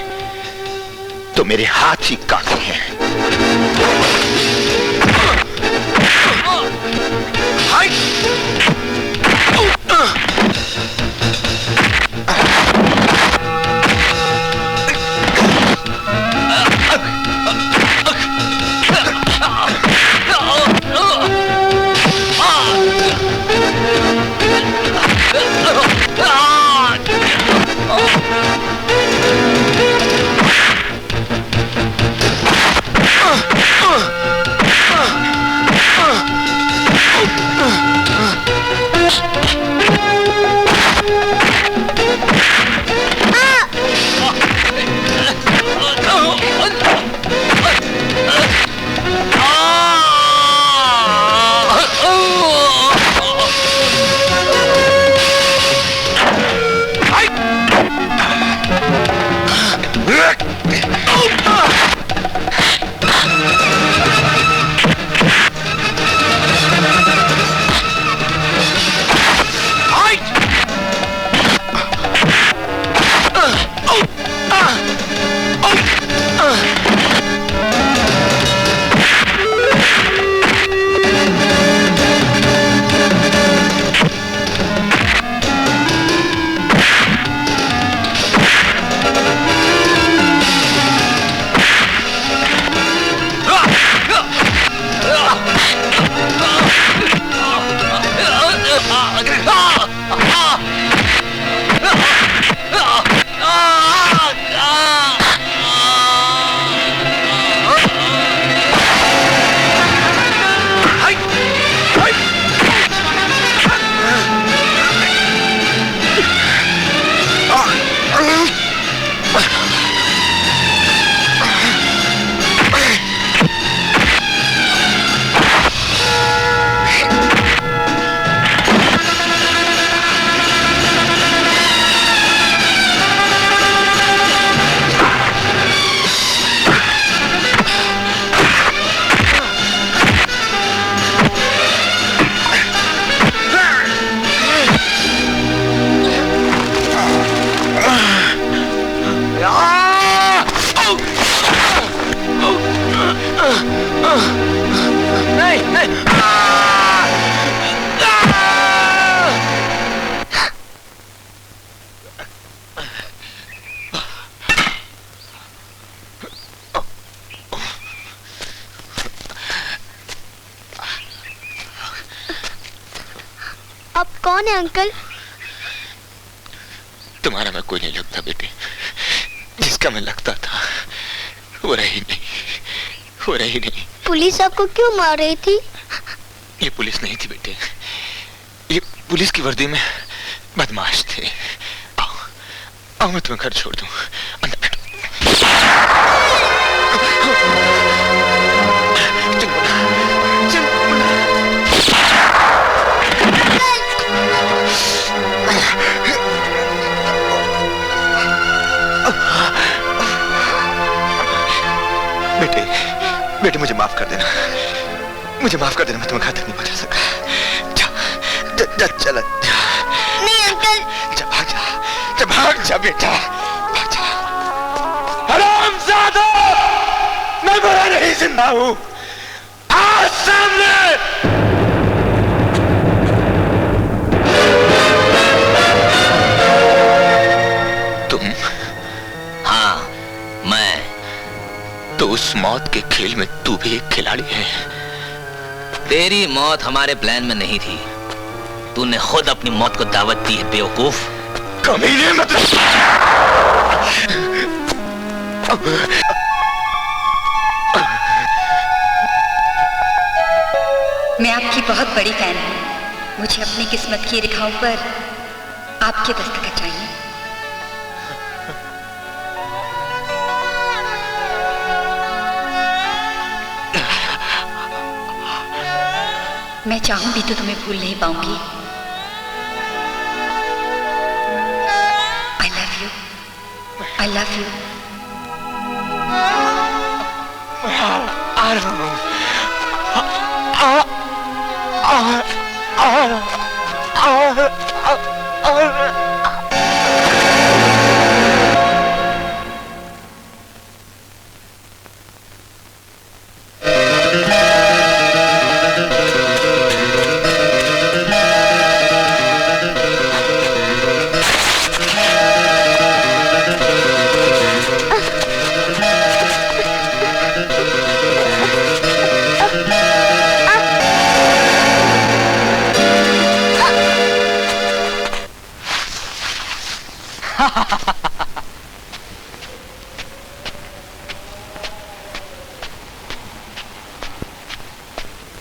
तो मेरे हाथ ही काफी हैं। कौन है अंकल? तुम्हारा मैं कोई नहीं लगता बेटे। जिसका मैं लगता था वो रही नहीं, वो रही नहीं। पुलिस आपको क्यों मार रही थी? ये पुलिस नहीं थी बेटे, ये पुलिस की वर्दी में बदमाश थे। आओ, आओ मैं तुम्हें घर छोड़ दूं। अंदर बैठो। बेटे, बेटे मुझे माफ कर देना, मुझे माफ कर देना। मैं तुम्हें घर तक नहीं पहुंचा सका। जा, चला जा। नहीं अंकल। जा, भाग जा, जा, भाग जा बेटा, भाग जा। हरामजादा, मैं मरा नहीं, जिंदा हूं। आज सामने। तुम? हाँ, मैं। तो उस मौत के खेल में तू भी एक खिलाड़ी है। तेरी मौत हमारे प्लान में नहीं थी, तूने खुद अपनी मौत को दावत दी है बेवकूफ। कमीने मतलब। मैं आपकी बहुत बड़ी फैन हूँ। मुझे अपनी किस्मत की रेखाओं पर आपके दस्तखत चाहिए। मैं चाहूं भी तो तुम्हें भूल नहीं पाऊंगी। I love you. I love you.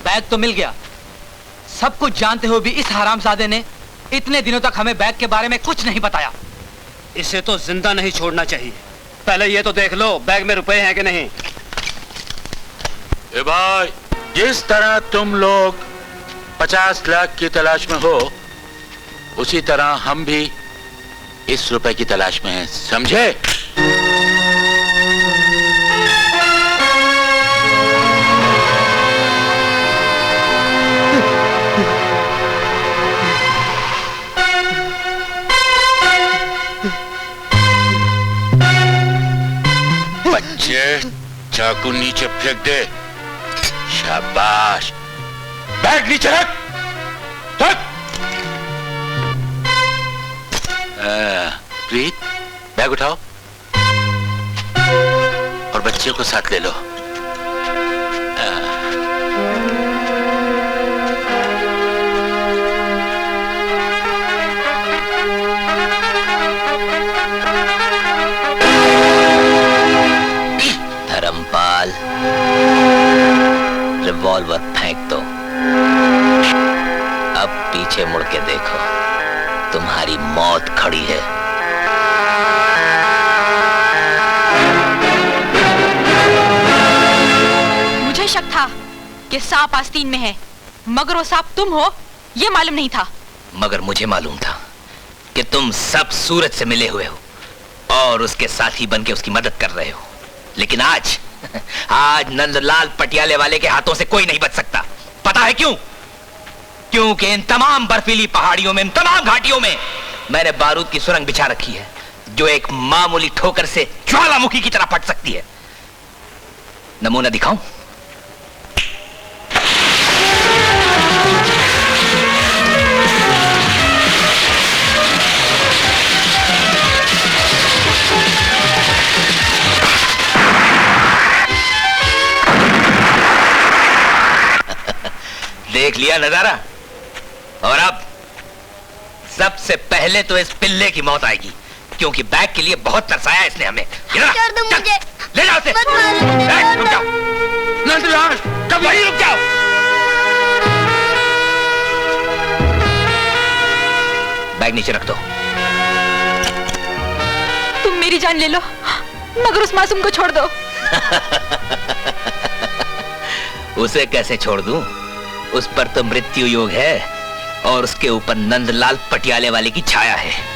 Bag तो मिल गया। सब कुछ जानते हुए भी इस हरामजादे ने इतने दिनों तक हमें बैग के बारे में कुछ नहीं बताया। इसे तो जिंदा नहीं छोड़ना चाहिए। पहले ये तो देख लो बैग में रुपए हैं कि नहीं। ए भाई, जिस तरह तुम लोग 50 लाख की तलाश में हो, उसी तरह हम भी इस रुपए की तलाश में हैं, समझे? बच्चे, चाकू नीचे फेंक दे। शाबाश। बैग नीचे रख। प्रीत, बैग उठाओ और बच्चे को साथ ले लो। धर्मपाल, रिवॉल्वर फेंक दो। अब पीछे मुड़ के देखो, तुम्हारी मौत खड़ी है। मुझे शक था कि सांप आस्तीन में है, मगर वो सांप तुम हो ये मालूम नहीं था। मगर मुझे मालूम था कि तुम सब सूरज से मिले हुए हो और उसके साथी बनके उसकी मदद कर रहे हो। लेकिन आज आज नंदलाल पटियाले वाले के हाथों से कोई नहीं बच सकता। पता है क्यों? क्योंकि इन तमाम बर्फीली पहाड़ियों में, इन तमाम घाटियों में मैंने बारूद की सुरंग बिछा रखी है, जो एक मामूली ठोकर से ज्वालामुखी की तरह फट सकती है। नमूना दिखाऊं? देख लिया नजारा? और अब सबसे पहले तो इस पिल्ले की मौत आएगी, क्योंकि बैग के लिए बहुत तरसाया इसने हमें। छोड़ दो मुझे। ले जाओ उसे। मत मारो मुझे। रुक जाओ। नंदलाल, कब वहीं रुक जाओ। बैग नीचे रख दो। तुम मेरी जान ले लो, मगर उस मासूम को छोड़ दो। उसे कैसे छोड़ दूं? उस पर तो मृत्यु योग है और उसके ऊपर नंदलाल पटियाले वाले की छाया है।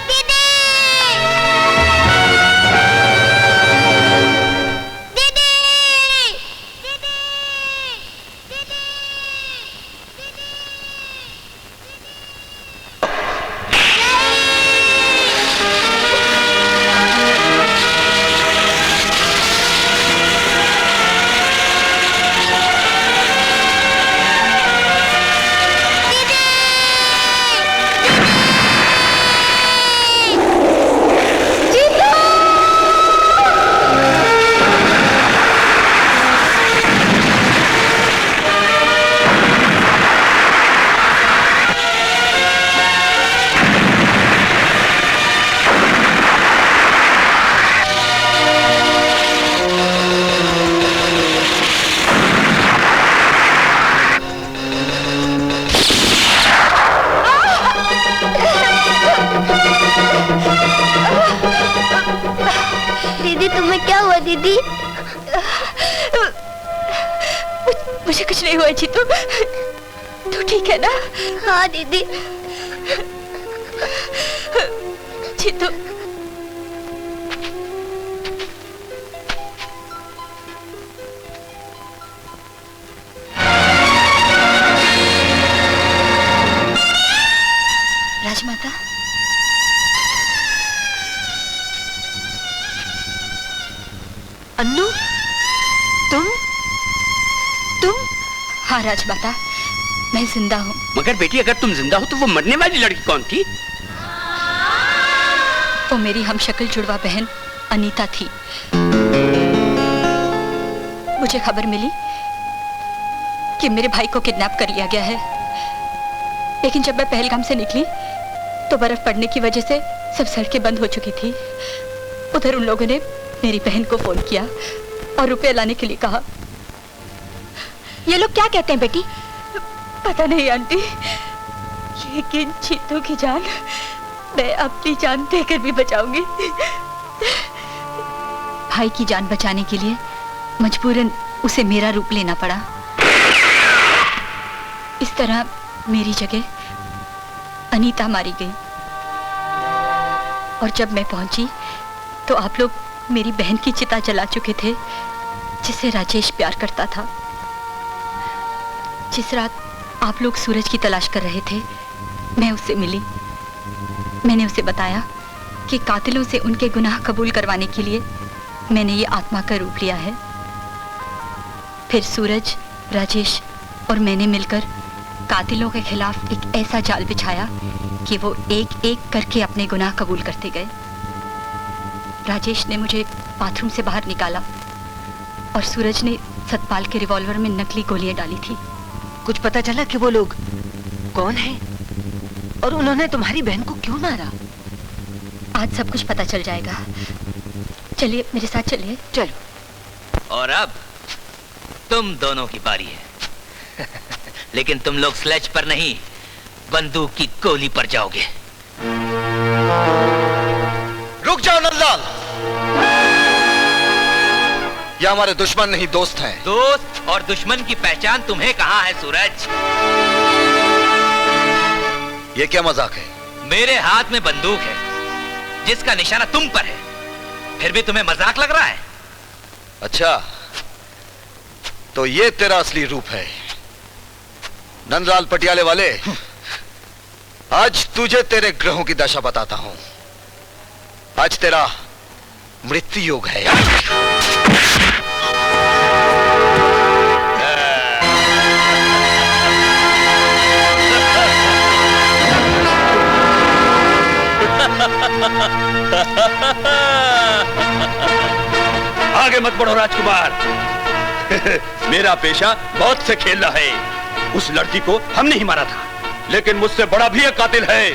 दीदी तुम्हें क्या हुआ दीदी? मुझे कुछ नहीं हुआ जीतू, तू ठीक है ना? हाँ दीदी। जीतू, राजमाता, अन्नू, तुम? हाँ राजमाता, मैं जिंदा हूँ। मगर बेटी अगर तुम जिंदा हो तो वो मरने वाली लड़की कौन थी? वो मेरी हमशक्ल जुड़वा बहन अनीता थी। मुझे खबर मिली कि मेरे भाई को किडनैप कर लिया गया है, लेकिन जब मैं पहलगाम से निकली तो बर्फ पड़ने की वजह से सब सड़कें बंद हो चुकी थी। उधर उन लोगों ने मेरी बहन को फोन किया और रुपए लाने के लिए कहा। ये लोग क्या कहते हैं बेटी? पता नहीं आंटी, लेकिन चीतू की जान मैं अपनी जान देकर भी बचाऊंगी। भाई की जान बचाने के लिए मजबूरन उसे मेरा रूप लेना पड़ा। इस तरह मेरी जगह अनीता मारी गई, और जब मैं पहुंची तो आप लोग मेरी बहन की चिता जला चुके थे, जिसे राजेश प्यार करता था। जिस रात आप लोग सूरज की तलाश कर रहे थे, मैं उससे मिली। मैंने उसे बताया कि कातिलों से उनके गुनाह कबूल करवाने के लिए मैंने ये आत्मा का रूप लिया है। फिर सूरज, राजेश और मैंने मिलकर कातिलों के खिलाफ एक ऐसा जाल बिछाया कि वो एक एक करके अपने गुनाह कबूल करते गए। राजेश ने मुझे बाथरूम से बाहर निकाला और सूरज ने सतपाल के रिवॉल्वर में नकली गोलियां डाली थी। कुछ पता चला कि वो लोग कौन हैं और उन्होंने तुम्हारी बहन को क्यों मारा? आज सब कुछ पता चल जाएगा। चलिए मेरे साथ चलिए। चलो। और अब तुम दोनों की बारी है। लेकिन तुम लोग स्लेज पर नहीं, बंदूक की गोली पर जाओगे। रुक जाओ नंदलाल, ये हमारे दुश्मन नहीं दोस्त हैं। दोस्त और दुश्मन की पहचान तुम्हें कहाँ है सूरज? ये क्या मजाक है? मेरे हाथ में बंदूक है जिसका निशाना तुम पर है, फिर भी तुम्हें मजाक लग रहा है? अच्छा, तो ये तेरा असली रूप है नंदलाल पटियाले वाले। आज तुझे तेरे ग्रहों की दशा बताता हूं। आज तेरा मृत्यु योग है। आगे मत बढ़ो राजकुमार। मेरा पेशा मौत से खेलना है। उस लड़की को हमने ही मारा था, लेकिन मुझसे बड़ा भी एक कातिल है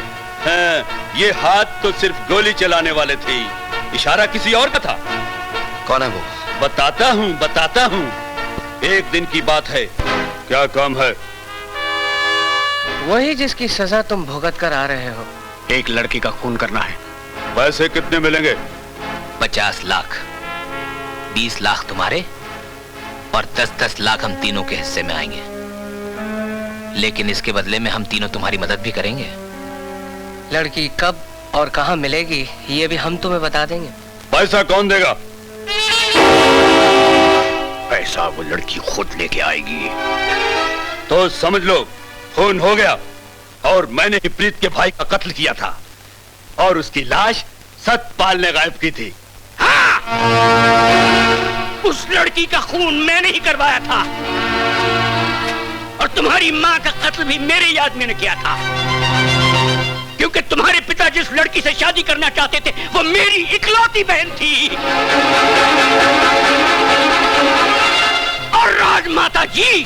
ये हाथ तो सिर्फ गोली चलाने वाले थे, इशारा किसी और का था। कौन है वो? बताता हूँ। एक दिन की बात है। क्या काम है? वही जिसकी सजा तुम भुगत कर आ रहे हो। एक लड़की का खून करना है। पैसे कितने मिलेंगे? 50 लाख। 20 लाख तुम्हारे और 10-10 लाख हम तीनों के हिस्से में आएंगे। लेकिन इसके बदले में हम तीनों तुम्हारी मदद भी करेंगे। लड़की कब और कहां मिलेगी ये भी हम तुम्हें बता देंगे। पैसा कौन देगा? पैसा वो लड़की खुद लेके आएगी। तो समझ लो खून हो गया और मैंने ही प्रीत के भाई का कत्ल किया था और उसकी लाश सतपाल ने गायब की थी। हाँ! उस लड़की का खून मैंने ही करवाया था और तुम्हारी माँ का कत्ल भी मेरे याद में किया था, क्योंकि तुम्हारे पिता जिस लड़की से शादी करना चाहते थे वो मेरी इकलौती बहन थी। और राजमाता जी,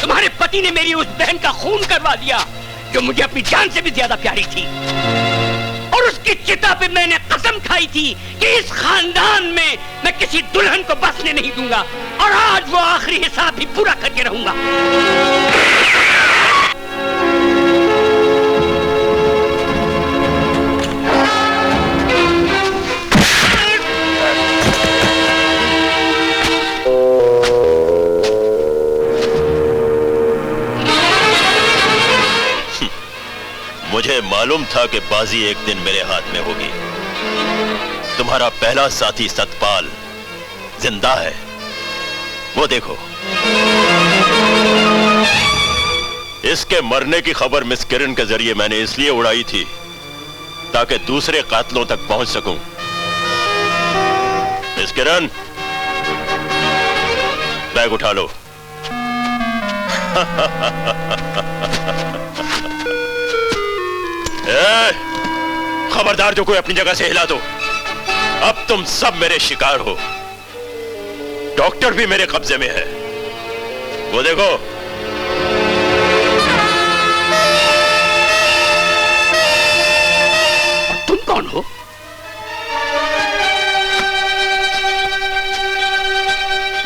तुम्हारे पति ने मेरी उस बहन का खून करवा दिया जो मुझे अपनी जान से भी ज्यादा प्यारी थी। और उसकी चिता पे मैंने कसम खाई थी कि इस खानदान में मैं किसी दुल्हन को बसने नहीं दूंगा, और आज वो आखिरी हिसाब भी पूरा करके रहूंगा। मुझे मालूम था कि बाजी एक दिन मेरे हाथ में होगी। तुम्हारा पहला साथी सतपाल जिंदा है, वो देखो। इसके मरने की खबर मिस किरण के जरिए मैंने इसलिए उड़ाई थी ताकि दूसरे कातलों तक पहुंच सकूं। मिस किरण, बैग उठा लो। खबरदार, जो कोई अपनी जगह से हिला दो। अब तुम सब मेरे शिकार हो। डॉक्टर भी मेरे कब्जे में है, वो देखो। और तुम कौन हो?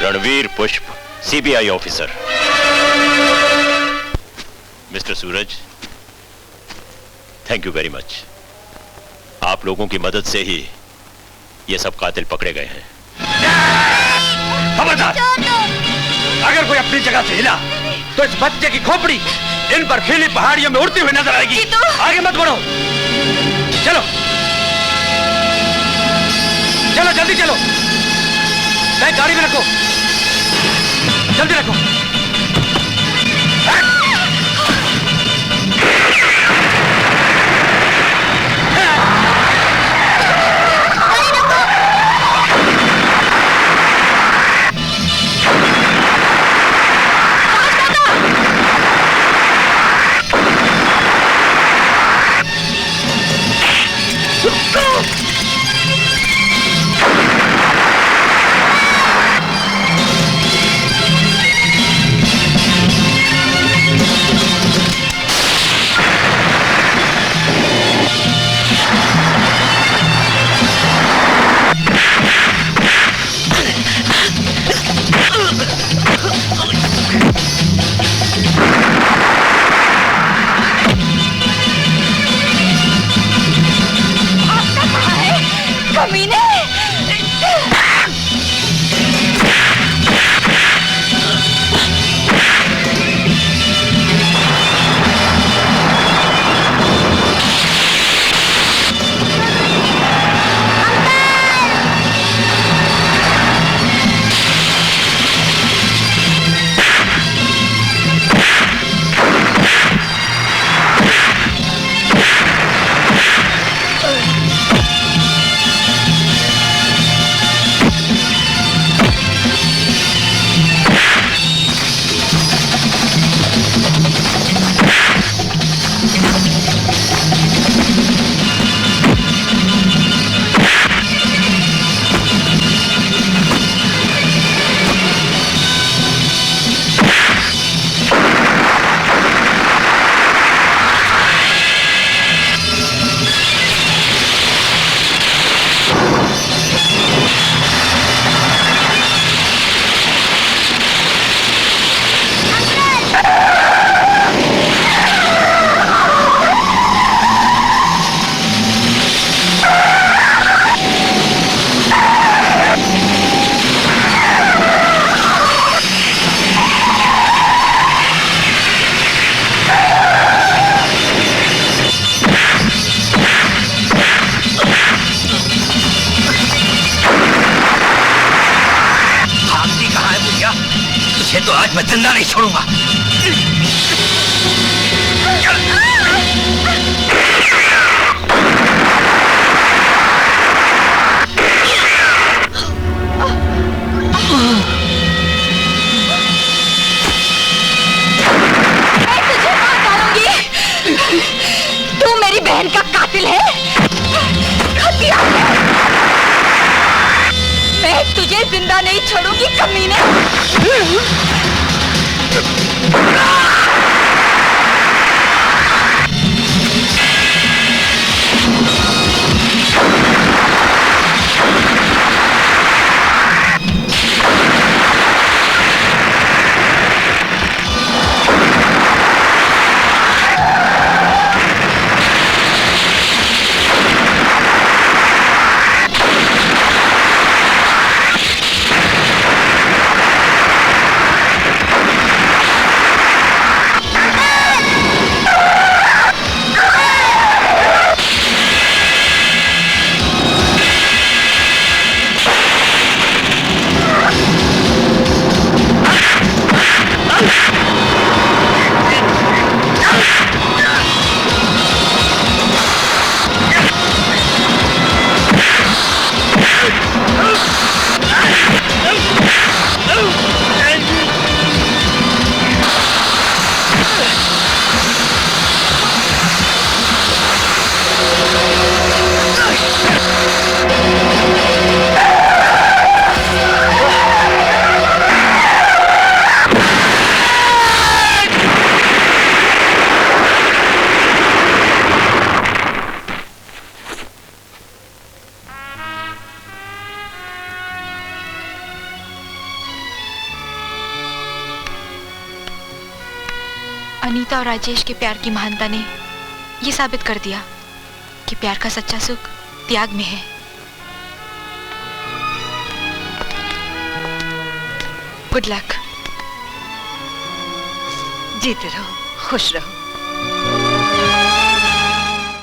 रणवीर पुष्प, CBI officer. Mister Suraj, thank you very much. आप लोगों की मदद से ही ये सब कातिल पकड़े गए हैं। खबरदार, अगर कोई अपनी जगह से हिला तो इस बच्चे की खोपड़ी इन बर्फीली पहाड़ियों में उड़ती हुई नजर आएगी। आगे मत बढ़ो, चलो चलो जल्दी चलो। बैग गाड़ी में रखो, जल्दी रखो। तो आज मैं जिंदा नहीं छोड़ूंगा। तू मेरी बहन का कातिल है, हत्यारा है। मैं तुझे जिंदा नहीं छोड़ूंगी कमीने। अनीता और राजेश के प्यार की महानता ने ये साबित कर दिया कि प्यार का सच्चा सुख त्याग में है। Good luck. जीते रहो, खुश रहो।